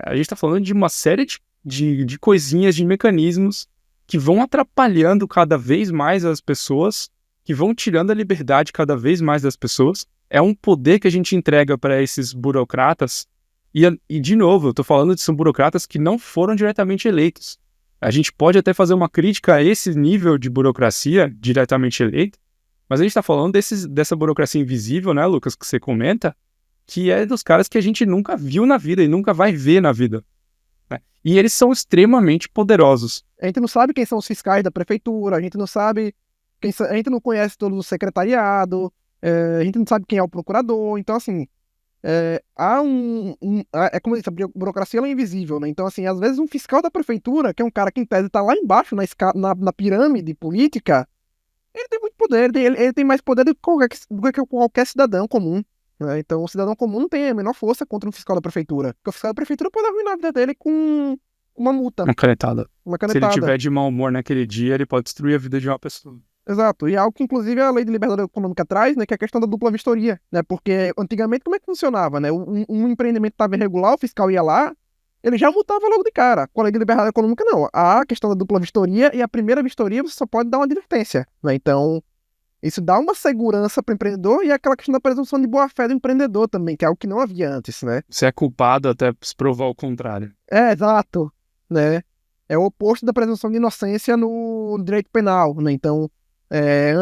a gente tá falando de uma série de coisinhas, de mecanismos que vão atrapalhando cada vez mais as pessoas, que vão tirando a liberdade cada vez mais das pessoas. É um poder que a gente entrega para esses burocratas. E, de novo, eu tô falando de são burocratas que não foram diretamente eleitos. A gente pode até fazer uma crítica a esse nível de burocracia diretamente eleito, mas a gente tá falando dessa burocracia invisível, né, Lucas, que você comenta, que é dos caras que a gente nunca viu na vida e nunca vai ver na vida, né? E eles são extremamente poderosos. A gente não sabe quem são os fiscais da prefeitura, a gente não sabe, a gente não conhece todo o secretariado, a gente não sabe quem é o procurador, então assim, É como eu disse, a burocracia ela é invisível, né? Então, assim, às vezes um fiscal da prefeitura, que é um cara que em tese está lá embaixo na pirâmide política, ele tem muito poder, ele tem mais poder do que qualquer cidadão comum, né? Então, o cidadão comum não tem a menor força contra um fiscal da prefeitura, porque o fiscal da prefeitura pode arruinar a vida dele com uma multa, Uma canetada. uma Se ele canetada. tiver de mau humor naquele dia, ele pode destruir a vida de uma pessoa. Exato, e é algo que inclusive a lei de liberdade econômica traz, né, que é a questão da dupla vistoria, né, porque antigamente como é que funcionava, né, um empreendimento estava irregular, o fiscal ia lá, ele já multava logo de cara, com a lei de liberdade econômica não, há a questão da dupla vistoria e a primeira vistoria você só pode dar uma advertência, né, então isso dá uma segurança para o empreendedor e aquela questão da presunção de boa-fé do empreendedor também, que é algo que não havia antes, né. Você é culpado até se provar o contrário. Exato, né, é o oposto da presunção de inocência no direito penal, né, então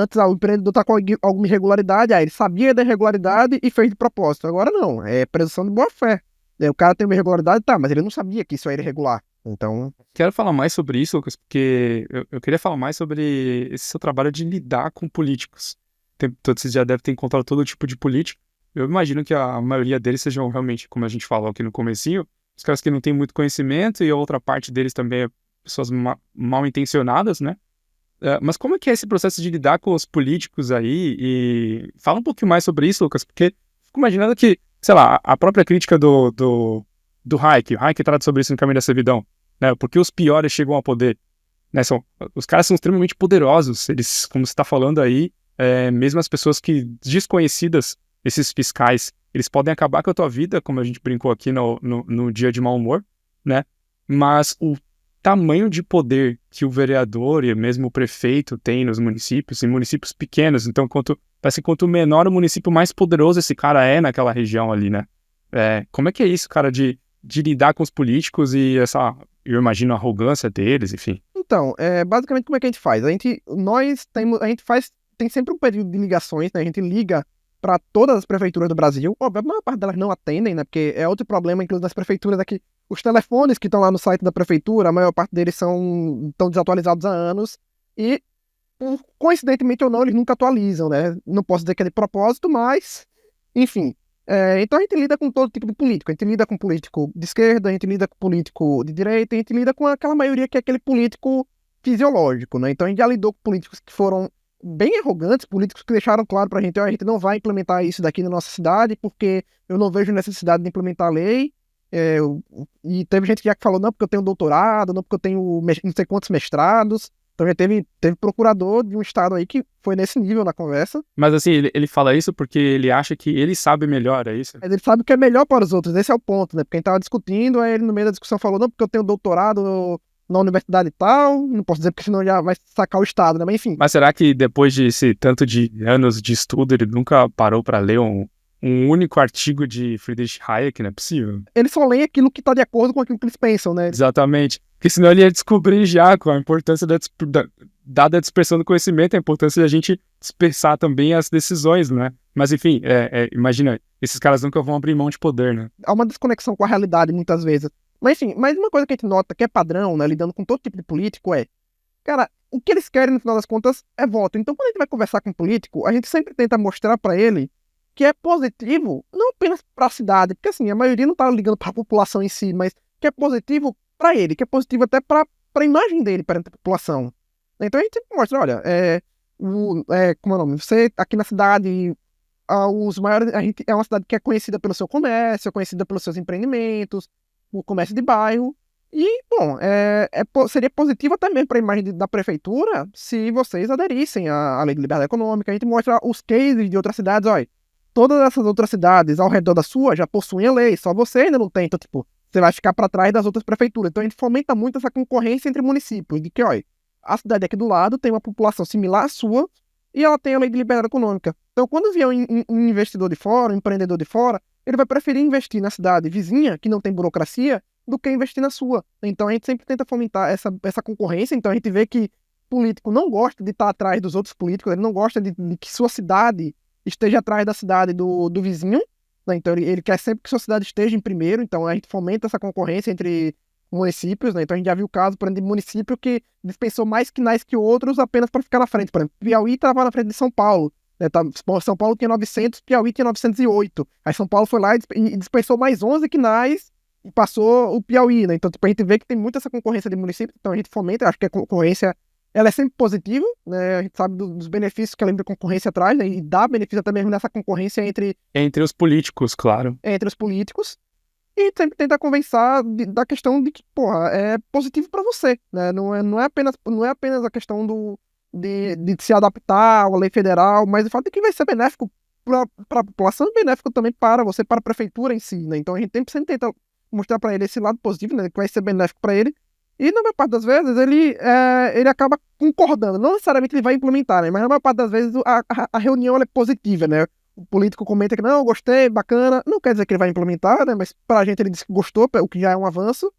antes o empreendedor está com alguma irregularidade, ele sabia da irregularidade e fez de propósito. Agora não, é presunção de boa-fé. O cara tem uma irregularidade, tá, mas ele não sabia que isso era irregular. Então, Quero falar mais sobre isso, Lucas, porque eu queria falar mais sobre esse seu trabalho de lidar com políticos. Você já deve ter encontrado todo tipo de político. Eu imagino que a maioria deles sejam realmente, como a gente falou aqui no comecinho, os caras que não têm muito conhecimento e a outra parte deles também é pessoas mal intencionadas, né? Mas como é que é esse processo de lidar com os políticos aí? E fala um pouquinho mais sobre isso, Lucas, porque fico imaginando que, sei lá, a própria crítica do Hayek, o Hayek trata sobre isso no Caminho da Servidão, né? Porque os piores chegam ao poder, né? Os caras são extremamente poderosos, eles, como você está falando aí, mesmo as pessoas que desconhecidas, esses fiscais, eles podem acabar com a tua vida, como a gente brincou aqui no dia de mau humor, né? Mas o tamanho de poder que o vereador e mesmo o prefeito tem nos municípios, em municípios pequenos, então parece que quanto menor o município, mais poderoso esse cara é naquela região ali, né? Como é que é isso, cara, de lidar com os políticos e eu imagino a arrogância deles, enfim. então, basicamente como é que a gente faz? Tem sempre um período de ligações, né? A gente liga para todas as prefeituras do Brasil. Óbvio, a maior parte delas não atendem, né? Porque é outro problema, inclusive, das prefeituras aqui. Os telefones que estão lá no site da prefeitura, a maior parte deles estão desatualizados há anos. E, coincidentemente ou não, eles nunca atualizam, né? Não posso dizer que é de propósito, mas, enfim. Então a gente lida com todo tipo de político. A gente lida com político de esquerda, a gente lida com político de direita, a gente lida com aquela maioria que é aquele político fisiológico, né? Então a gente já lidou com políticos que foram bem arrogantes, políticos que deixaram claro pra gente, a gente não vai implementar isso daqui na nossa cidade, porque eu não vejo necessidade de implementar a lei. E teve gente que já falou, não, porque eu tenho doutorado, não, porque eu tenho não sei quantos mestrados. Então já teve procurador de um estado aí que foi nesse nível na conversa. Mas assim, ele fala isso porque ele acha que ele sabe melhor, é isso? Mas ele sabe o que é melhor para os outros, esse é o ponto, né? Porque a gente tava discutindo, aí ele no meio da discussão falou, não, porque eu tenho doutorado na universidade e tal, não posso dizer porque senão já vai sacar o estado, né? Mas enfim. Mas será que depois de esse tanto de anos de estudo, ele nunca parou para ler um único artigo de Friedrich Hayek? Não é possível. Ele só lê aquilo que tá de acordo com aquilo que eles pensam, né? Exatamente. Porque senão ele ia descobrir já com a importância dada a dispersão do conhecimento, a importância da gente dispersar também as decisões, né? Mas enfim, imagina, esses caras nunca vão abrir mão de poder, né? Há uma desconexão com a realidade muitas vezes. Mas enfim, mas uma coisa que a gente nota que é padrão, né, lidando com todo tipo de político cara, o que eles querem no final das contas é voto. Então quando a gente vai conversar com um político, a gente sempre tenta mostrar para ele que é positivo, não apenas para a cidade, porque assim, a maioria não tá ligando para a população em si, mas que é positivo para ele, que é positivo até para a imagem dele perante a população. Então a gente sempre mostra, olha, como é o nome? Você aqui na cidade, os maiores, a gente é uma cidade que é conhecida pelo seu comércio, é conhecida pelos seus empreendimentos, o comércio de bairro. E, bom, seria positivo até mesmo para a imagem da prefeitura se vocês aderissem à lei de liberdade econômica. A gente mostra os cases de outras cidades, olha, todas essas outras cidades ao redor da sua já possuem a lei, só você ainda não tem. Então, tipo, você vai ficar para trás das outras prefeituras. Então a gente fomenta muito essa concorrência entre municípios, de que, olha, a cidade aqui do lado tem uma população similar à sua e ela tem a lei de liberdade econômica. Então quando vier um investidor de fora, um empreendedor de fora, ele vai preferir investir na cidade vizinha, que não tem burocracia, do que investir na sua. Então a gente sempre tenta fomentar essa concorrência. Então a gente vê que político não gosta de estar atrás dos outros políticos, ele não gosta de que sua cidade esteja atrás da cidade do vizinho, né? Então ele quer sempre que sua cidade esteja em primeiro, então a gente fomenta essa concorrência entre municípios, né? Então a gente já viu o caso, por exemplo, de município que dispensou mais quinais que outros apenas para ficar na frente. Por exemplo, Piauí estava na frente de São Paulo, né? São Paulo tinha 900, Piauí tinha 908. Aí São Paulo foi lá e dispensou mais 11 quinais e passou o Piauí, né? Então, tipo, a gente vê que tem muita essa concorrência de municípios, então a gente fomenta, acho que a concorrência, ela é sempre positiva, né? A gente sabe dos benefícios que a lei da concorrência traz, né? E dá benefício até mesmo nessa concorrência Entre os políticos, claro. entre os políticos. E sempre tenta conversar da questão de que, porra, é positivo para você, né? Não é apenas a questão de se adaptar à lei federal, mas o fato de que vai ser benéfico para a população e benéfico também para você, para a prefeitura em si, né? Então a gente sempre tenta mostrar para ele esse lado positivo, né? Que vai ser benéfico para ele. E na maior parte das vezes ele acaba concordando. Não necessariamente ele vai implementar, né? Mas na maior parte das vezes a reunião ela é positiva, né? O político comenta que não, gostei, bacana. Não quer dizer que ele vai implementar, né? Mas pra gente ele disse que gostou, o que já é um avanço.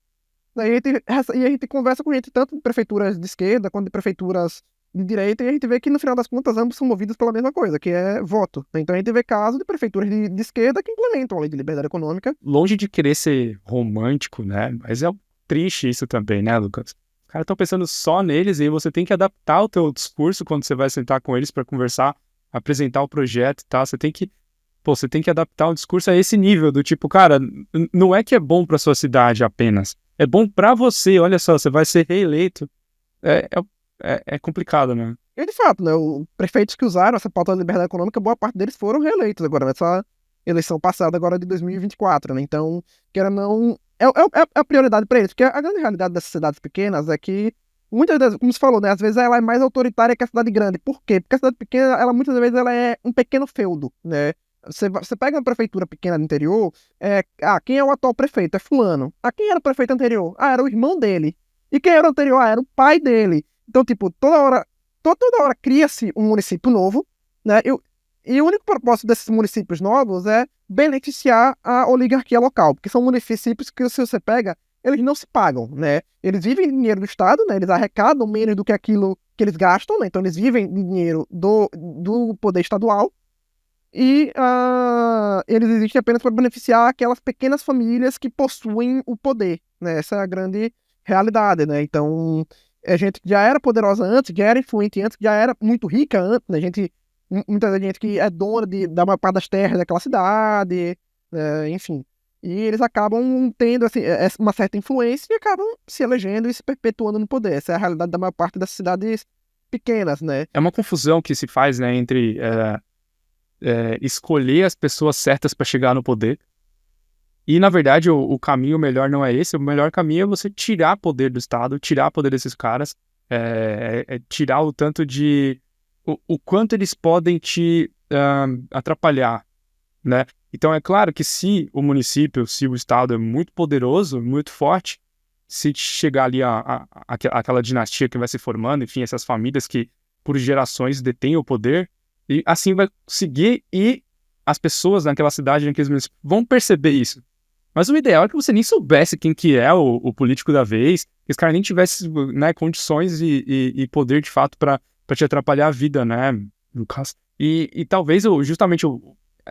E a gente conversa com gente tanto de prefeituras de esquerda quanto de prefeituras de direita, e a gente vê que no final das contas ambos são movidos pela mesma coisa, que é voto. Então a gente vê casos de prefeituras de esquerda que implementam a lei de liberdade econômica. Longe de querer ser romântico, né? Mas é triste isso também, né, Lucas? Os caras estão pensando só neles e aí você tem que adaptar o teu discurso quando você vai sentar com eles para conversar, apresentar o projeto e tal. Você tem que adaptar o discurso a esse nível do tipo, cara, não é que é bom para sua cidade apenas. É bom para você, olha só, você vai ser reeleito. É complicado, né? E de fato, né, os prefeitos que usaram essa pauta da liberdade econômica, boa parte deles foram reeleitos agora, nessa eleição passada, agora de 2024, né? Então, queira ou não, é a prioridade para eles, porque a grande realidade dessas cidades pequenas é que, muitas vezes, como você falou, né, às vezes ela é mais autoritária que a cidade grande. Por quê? Porque a cidade pequena, ela muitas vezes ela é um pequeno feudo, né? Você pega uma prefeitura pequena do interior, quem é o atual prefeito? É fulano. Quem era o prefeito anterior? Era o irmão dele. E quem era o anterior? Era o pai dele. Então, tipo, toda hora cria-se um município novo, né? E o único propósito desses municípios novos é beneficiar a oligarquia local, porque são municípios que, se você pega, eles não se pagam, né? Eles vivem de dinheiro do Estado, né? Eles arrecadam menos do que aquilo que eles gastam, né? Então eles vivem de dinheiro do poder estadual e eles existem apenas para beneficiar aquelas pequenas famílias que possuem o poder, né? Essa é a grande realidade, né? Então, a gente já era poderosa antes, já era influente antes, já era muito rica antes, né? Muita gente que é dona da maior parte das terras daquela cidade, enfim. E eles acabam tendo assim, uma certa influência e acabam se elegendo e se perpetuando no poder. Essa é a realidade da maior parte das cidades pequenas, né? É uma confusão que se faz, né, entre escolher as pessoas certas para chegar no poder. E, na verdade, o caminho melhor não é esse. O melhor caminho é você tirar poder do Estado, tirar poder desses caras, tirar o tanto de... O quanto eles podem te atrapalhar, né? Então, é claro que se o município, se o Estado é muito poderoso, muito forte, se chegar ali aquela dinastia que vai se formando, enfim, essas famílias que, por gerações, detêm o poder, e assim vai seguir e as pessoas naquela cidade, naqueles municípios, vão perceber isso. Mas o ideal é que você nem soubesse quem que é o político da vez, que esse cara nem tivesse, né, condições e poder de fato para te atrapalhar a vida, né, Lucas? E talvez justamente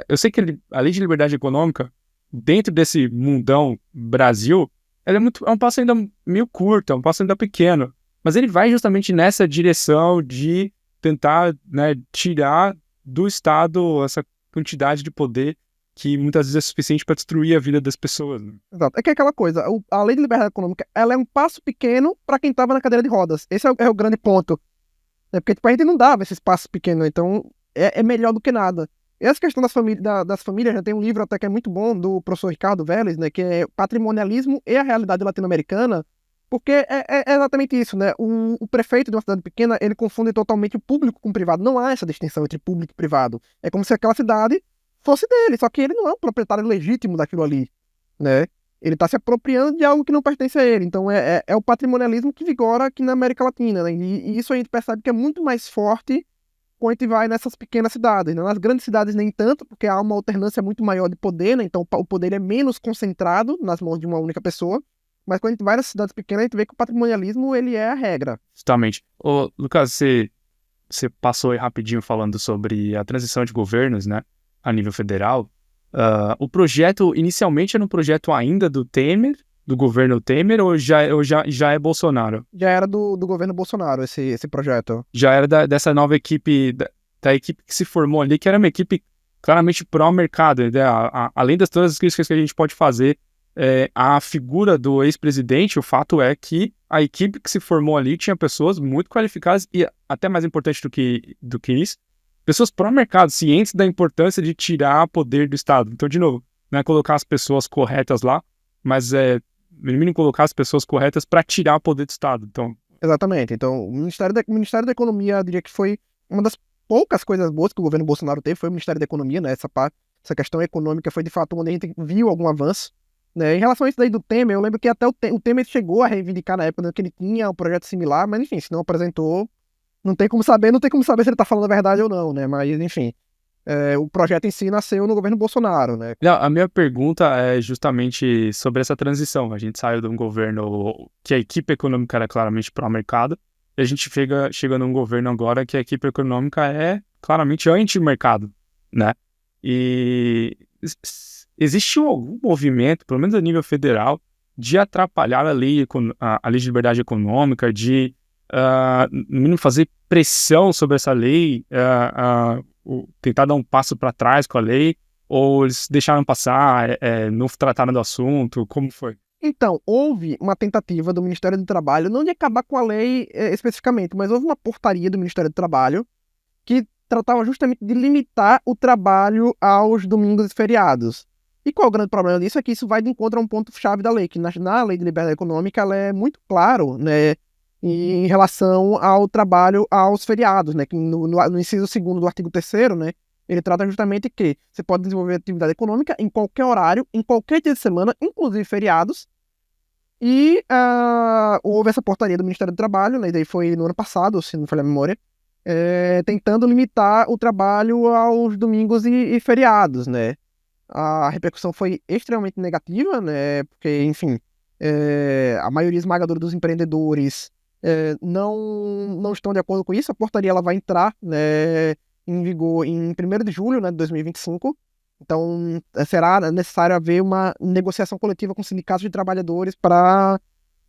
eu sei que a lei de liberdade econômica, dentro desse mundão Brasil, ela é um passo ainda meio curto, é um passo ainda pequeno, mas ele vai justamente nessa direção de tentar, né, tirar do Estado essa quantidade de poder que muitas vezes é suficiente para destruir a vida das pessoas, né? Exato. É que é aquela coisa, a lei de liberdade econômica, ela é um passo pequeno para quem estava na cadeira de rodas. Esse é o grande ponto. Porque tipo, a gente não dava esses passos pequenos, então é melhor do que nada. E essa questão das famílias, né, tem um livro até que é muito bom, do professor Ricardo Vélez, né, que é Patrimonialismo e a Realidade Latino-Americana, porque é exatamente isso, né? O prefeito de uma cidade pequena, ele confunde totalmente o público com o privado. Não há essa distinção entre público e privado. É como se aquela cidade fosse dele, só que ele não é um proprietário legítimo daquilo ali, né? Ele está se apropriando de algo que não pertence a ele. Então é o patrimonialismo que vigora aqui na América Latina, né? E isso a gente percebe que é muito mais forte quando a gente vai nessas pequenas cidades, né? Nas grandes cidades nem tanto, porque há uma alternância muito maior de poder, né? Então o poder é menos concentrado nas mãos de uma única pessoa. Mas quando a gente vai nas cidades pequenas, a gente vê que o patrimonialismo, ele é a regra. Justamente. Ô, Lucas, você passou aí rapidinho falando sobre a transição de governos, né, a nível federal. O projeto, inicialmente, era um projeto ainda do Temer, do governo Temer, ou já é Bolsonaro? Já era do governo Bolsonaro esse projeto. Já era dessa nova equipe, da equipe que se formou ali, que era uma equipe claramente pró-mercado, né? Além das todas as críticas que a gente pode fazer à figura do ex-presidente, o fato é que a equipe que se formou ali tinha pessoas muito qualificadas e, até mais importante do que isso, pessoas pró-mercado, cientes da importância de tirar poder do Estado. Então, de novo, não é colocar as pessoas corretas lá, mas no mínimo colocar as pessoas corretas para tirar o poder do Estado. Então, Exatamente. Então, o Ministério da Economia, eu diria que foi uma das poucas coisas boas que o governo Bolsonaro teve, foi o Ministério da Economia, né? Essa questão econômica foi, de fato, onde a gente viu algum avanço. Né? Em relação a isso daí do Temer, eu lembro que até o Temer chegou a reivindicar na época, né, que ele tinha um projeto similar, mas, enfim, se não apresentou, não tem como saber se ele tá falando a verdade ou não, né? Mas, enfim, o projeto em si nasceu no governo Bolsonaro, né? não, a minha pergunta é justamente sobre essa transição. A gente saiu de um governo que a equipe econômica era claramente pró-mercado, e a gente chega num governo agora que a equipe econômica é claramente anti-mercado, né? E existe algum movimento, pelo menos a nível federal, de atrapalhar a lei de liberdade econômica, de no mínimo fazer pressão sobre essa lei, tentar dar um passo para trás com a lei, ou eles deixaram passar, não trataram do assunto? Como foi? Então, houve uma tentativa do Ministério do Trabalho, não de acabar com a lei especificamente, mas houve uma portaria do Ministério do Trabalho que tratava justamente de limitar o trabalho aos domingos e feriados. E qual é o grande problema disso? É que isso vai de encontro a um ponto-chave da lei, que na lei de liberdade econômica ela é muito claro, né, em relação ao trabalho aos feriados, né, que no inciso 2º do artigo 3º, né, ele trata justamente que você pode desenvolver atividade econômica em qualquer horário, em qualquer dia de semana, inclusive feriados. E houve essa portaria do Ministério do Trabalho, né, e daí foi no ano passado, se não falha a memória, tentando limitar o trabalho aos domingos e feriados, né. A repercussão foi extremamente negativa, né, porque, enfim, a maioria esmagadora dos empreendedores não estão de acordo com isso. A portaria ela vai entrar, né, em vigor em 1º de julho, né, de 2025. Então, será necessário haver uma negociação coletiva com sindicatos de trabalhadores para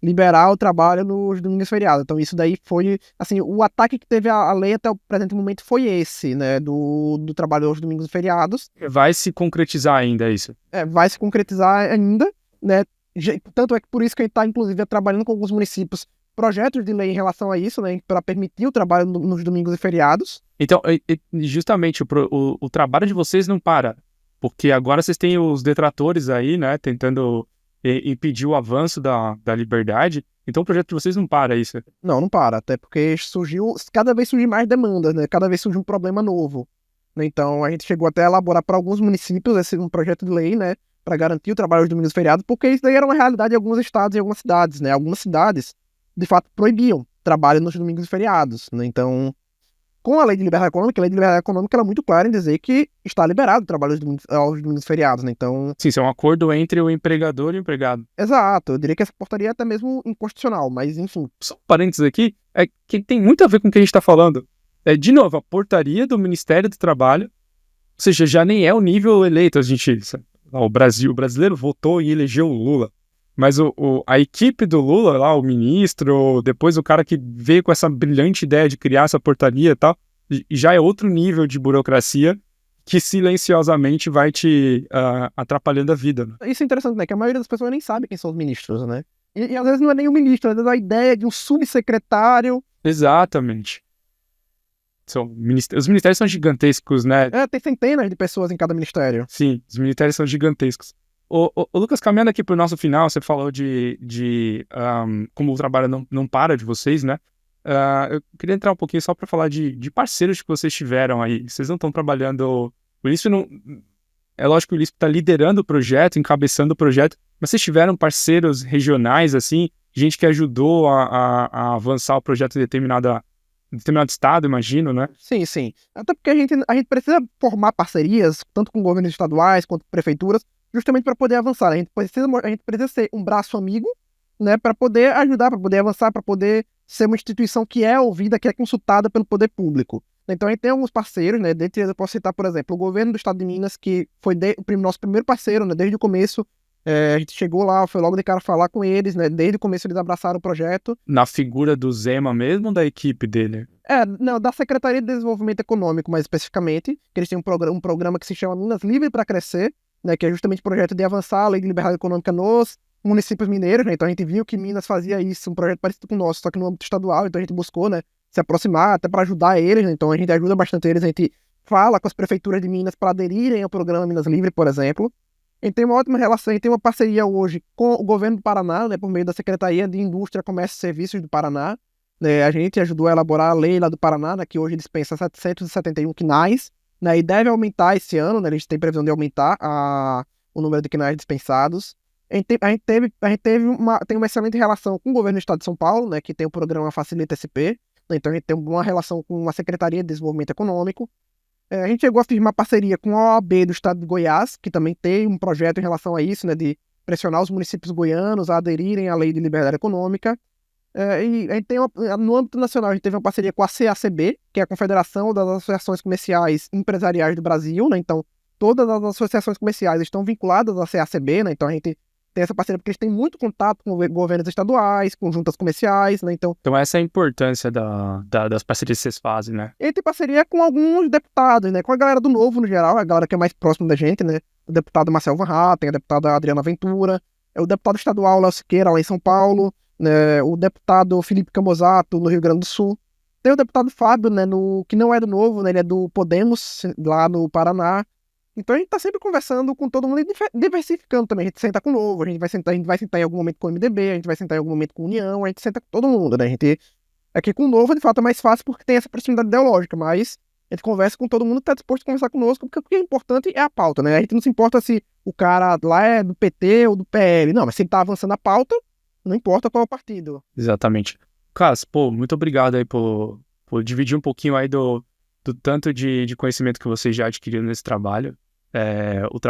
liberar o trabalho nos domingos e feriados. Então, isso daí foi, assim, o ataque que teve a lei até o presente momento foi esse, né, do trabalho aos domingos e feriados. Vai se concretizar ainda isso? Vai se concretizar ainda, né, tanto é que por isso que a gente está, inclusive, trabalhando com alguns municípios projetos de lei em relação a isso, né, para permitir o trabalho nos domingos e feriados. Então, justamente, o trabalho de vocês não para, porque agora vocês têm os detratores aí, né, tentando impedir o avanço da liberdade. Então o projeto de vocês não para, é isso? Não para, até porque cada vez surgem mais demandas, né, cada vez surge um problema novo. Então a gente chegou até a elaborar para alguns municípios um projeto de lei, né, para garantir o trabalho aos domingos e feriados, porque isso daí era uma realidade em alguns estados e algumas cidades, né, algumas cidades, de fato, proibiam trabalho nos domingos e feriados, né, então... Com a lei de liberdade econômica, ela é muito clara em dizer que está liberado o trabalho aos domingos e feriados, né? Então... Sim, isso é um acordo entre o empregador e o empregado. Exato, eu diria que essa portaria é até mesmo inconstitucional, mas enfim. Só um parênteses aqui, que tem muito a ver com o que a gente está falando. De novo, a portaria do Ministério do Trabalho, ou seja, já nem é o nível eleito. O brasileiro votou e elegeu o Lula. Mas a equipe do Lula, lá, o ministro, depois o cara que veio com essa brilhante ideia de criar essa portaria e tal, já é outro nível de burocracia que silenciosamente vai te atrapalhando a vida. Né? Isso é interessante, né? Que a maioria das pessoas nem sabe quem são os ministros, né? E às vezes não é nem o ministro, às vezes a ideia de um subsecretário. Exatamente. Os ministérios são gigantescos, né? Tem centenas de pessoas em cada ministério. Sim, os ministérios são gigantescos. Ô, Lucas, caminhando aqui para o nosso final, você falou de como o trabalho não para de vocês, né? Eu queria entrar um pouquinho só para falar de parceiros que vocês tiveram aí. Vocês não estão trabalhando... O ILISP não... É lógico que o ILISP está liderando o projeto, encabeçando o projeto, mas vocês tiveram parceiros regionais, assim, gente que ajudou a avançar o projeto em determinado estado, imagino, né? Sim, sim. Até porque a gente precisa formar parcerias, tanto com governos estaduais quanto com prefeituras, justamente para poder avançar. A gente precisa ser um braço amigo, né, para poder ajudar, para poder avançar, para poder ser uma instituição que é ouvida, que é consultada pelo poder público. Então a gente tem alguns parceiros, né, dentre eles eu posso citar, por exemplo, o governo do estado de Minas, que foi o nosso primeiro parceiro, né, desde o começo, A gente chegou lá, foi logo de cara falar com eles, né? Desde o começo eles abraçaram o projeto. Na figura do Zema mesmo ou da equipe dele? Não, da Secretaria de Desenvolvimento Econômico, mais especificamente, que eles têm um programa que se chama Minas Livre para Crescer, né? Que é justamente o projeto de avançar a lei de liberdade econômica nos municípios mineiros, né? Então a gente viu que Minas fazia isso, um projeto parecido com o nosso, só que no âmbito estadual, então a gente buscou, né? Se aproximar até para ajudar eles, né? Então a gente ajuda bastante eles, a gente fala com as prefeituras de Minas para aderirem ao programa Minas Livre, por exemplo. A gente tem uma ótima relação, a gente tem uma parceria hoje com o governo do Paraná, né, por meio da Secretaria de Indústria, Comércio e Serviços do Paraná. Né, a gente ajudou a elaborar a lei lá do Paraná, né, que hoje dispensa 771 quinais, né, e deve aumentar esse ano, né, a gente tem previsão de aumentar o número de quinais dispensados. Tem uma excelente relação com o governo do Estado de São Paulo, né, que tem o programa Facilita SP, né, então a gente tem uma relação com a Secretaria de Desenvolvimento Econômico. A gente chegou a firmar parceria com a OAB do estado de Goiás, que também tem um projeto em relação a isso, né, de pressionar os municípios goianos a aderirem à lei de liberdade econômica. E a gente tem no âmbito nacional, a gente teve uma parceria com a CACB, que é a Confederação das Associações Comerciais e Empresariais do Brasil, né, então todas as associações comerciais estão vinculadas à CACB, né, então a gente tem essa parceria porque eles têm muito contato com governos estaduais, com juntas comerciais, né, então essa é a importância das parcerias que vocês fazem, né? ele tem parceria com alguns deputados, né? Com a galera do Novo, no geral, a galera que é mais próxima da gente, né? O deputado Marcel Van Hatten, a deputada Adriana Ventura, o deputado estadual Léo Siqueira, lá em São Paulo, né? O deputado Felipe Camozato, no Rio Grande do Sul. Tem o deputado Fábio, né? Que não é do Novo, né? Ele é do Podemos, lá no Paraná. Então a gente tá sempre conversando com todo mundo e diversificando também. A gente senta com o Novo, a gente vai sentar em algum momento com o MDB, a gente vai sentar em algum momento com a União, a gente senta com todo mundo, né? A gente aqui com o Novo, de fato, é mais fácil porque tem essa proximidade ideológica, mas a gente conversa com todo mundo que está disposto a conversar conosco, porque o que é importante é a pauta, né? A gente não se importa se o cara lá é do PT ou do PL, não, mas se ele tá avançando a pauta, não importa qual é o partido. Exatamente. Cas, muito obrigado aí por dividir um pouquinho aí do tanto de conhecimento que vocês já adquiriram nesse trabalho. O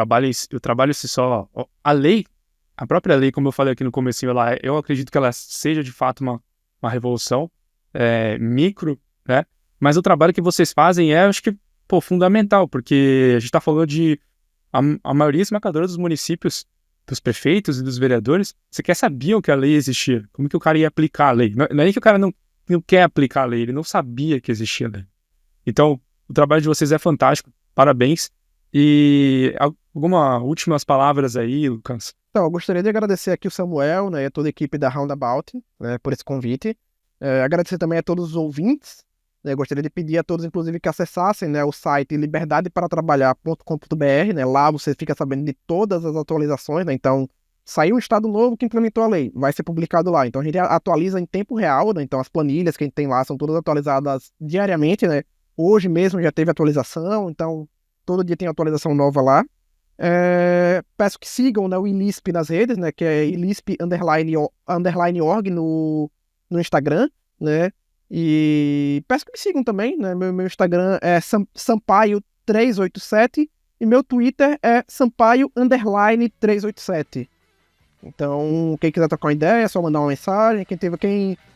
trabalho se só... A própria lei, como eu falei aqui no comecinho, eu acredito que ela seja de fato uma revolução micro, né? Mas o trabalho que vocês fazem acho que, fundamental, porque a gente está falando de a maioria esmagadora dos municípios, dos prefeitos e dos vereadores, sequer sabiam que a lei existia. Como que o cara ia aplicar a lei? Não é nem que o cara não quer aplicar a lei, ele não sabia que existia a lei. Então, o trabalho de vocês é fantástico, parabéns. E algumas últimas palavras aí, Lucas? Então, eu gostaria de agradecer aqui o Samuel, né, e a toda a equipe da Roundabout, né, por esse convite. Agradecer também a todos os ouvintes. Né, gostaria de pedir a todos, inclusive, que acessassem, né, o site liberdadeparatrabalhar.com.br. Né, lá você fica sabendo de todas as atualizações. Né, então, saiu um estado novo que implementou a lei, vai ser publicado lá. Então, a gente atualiza em tempo real. Né, então, as planilhas que a gente tem lá são todas atualizadas diariamente. Né, hoje mesmo já teve atualização, então todo dia tem atualização nova lá. Peço que sigam, né, o ILISP nas redes, né, que é ILISP_org no Instagram, né, e peço que me sigam também, né, meu Instagram é Sampaio387 e meu Twitter é Sampaio_387. Então, quem quiser trocar uma ideia, é só mandar uma mensagem.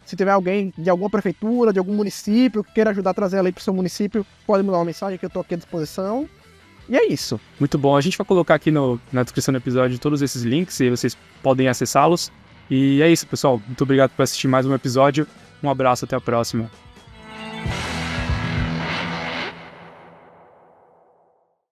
Se tiver alguém de alguma prefeitura, de algum município que queira ajudar a trazer a lei para o seu município, pode mandar uma mensagem que eu estou aqui à disposição. E é isso. Muito bom. A gente vai colocar aqui na descrição do episódio todos esses links e vocês podem acessá-los. E é isso, pessoal. Muito obrigado por assistir mais um episódio. Um abraço, até a próxima.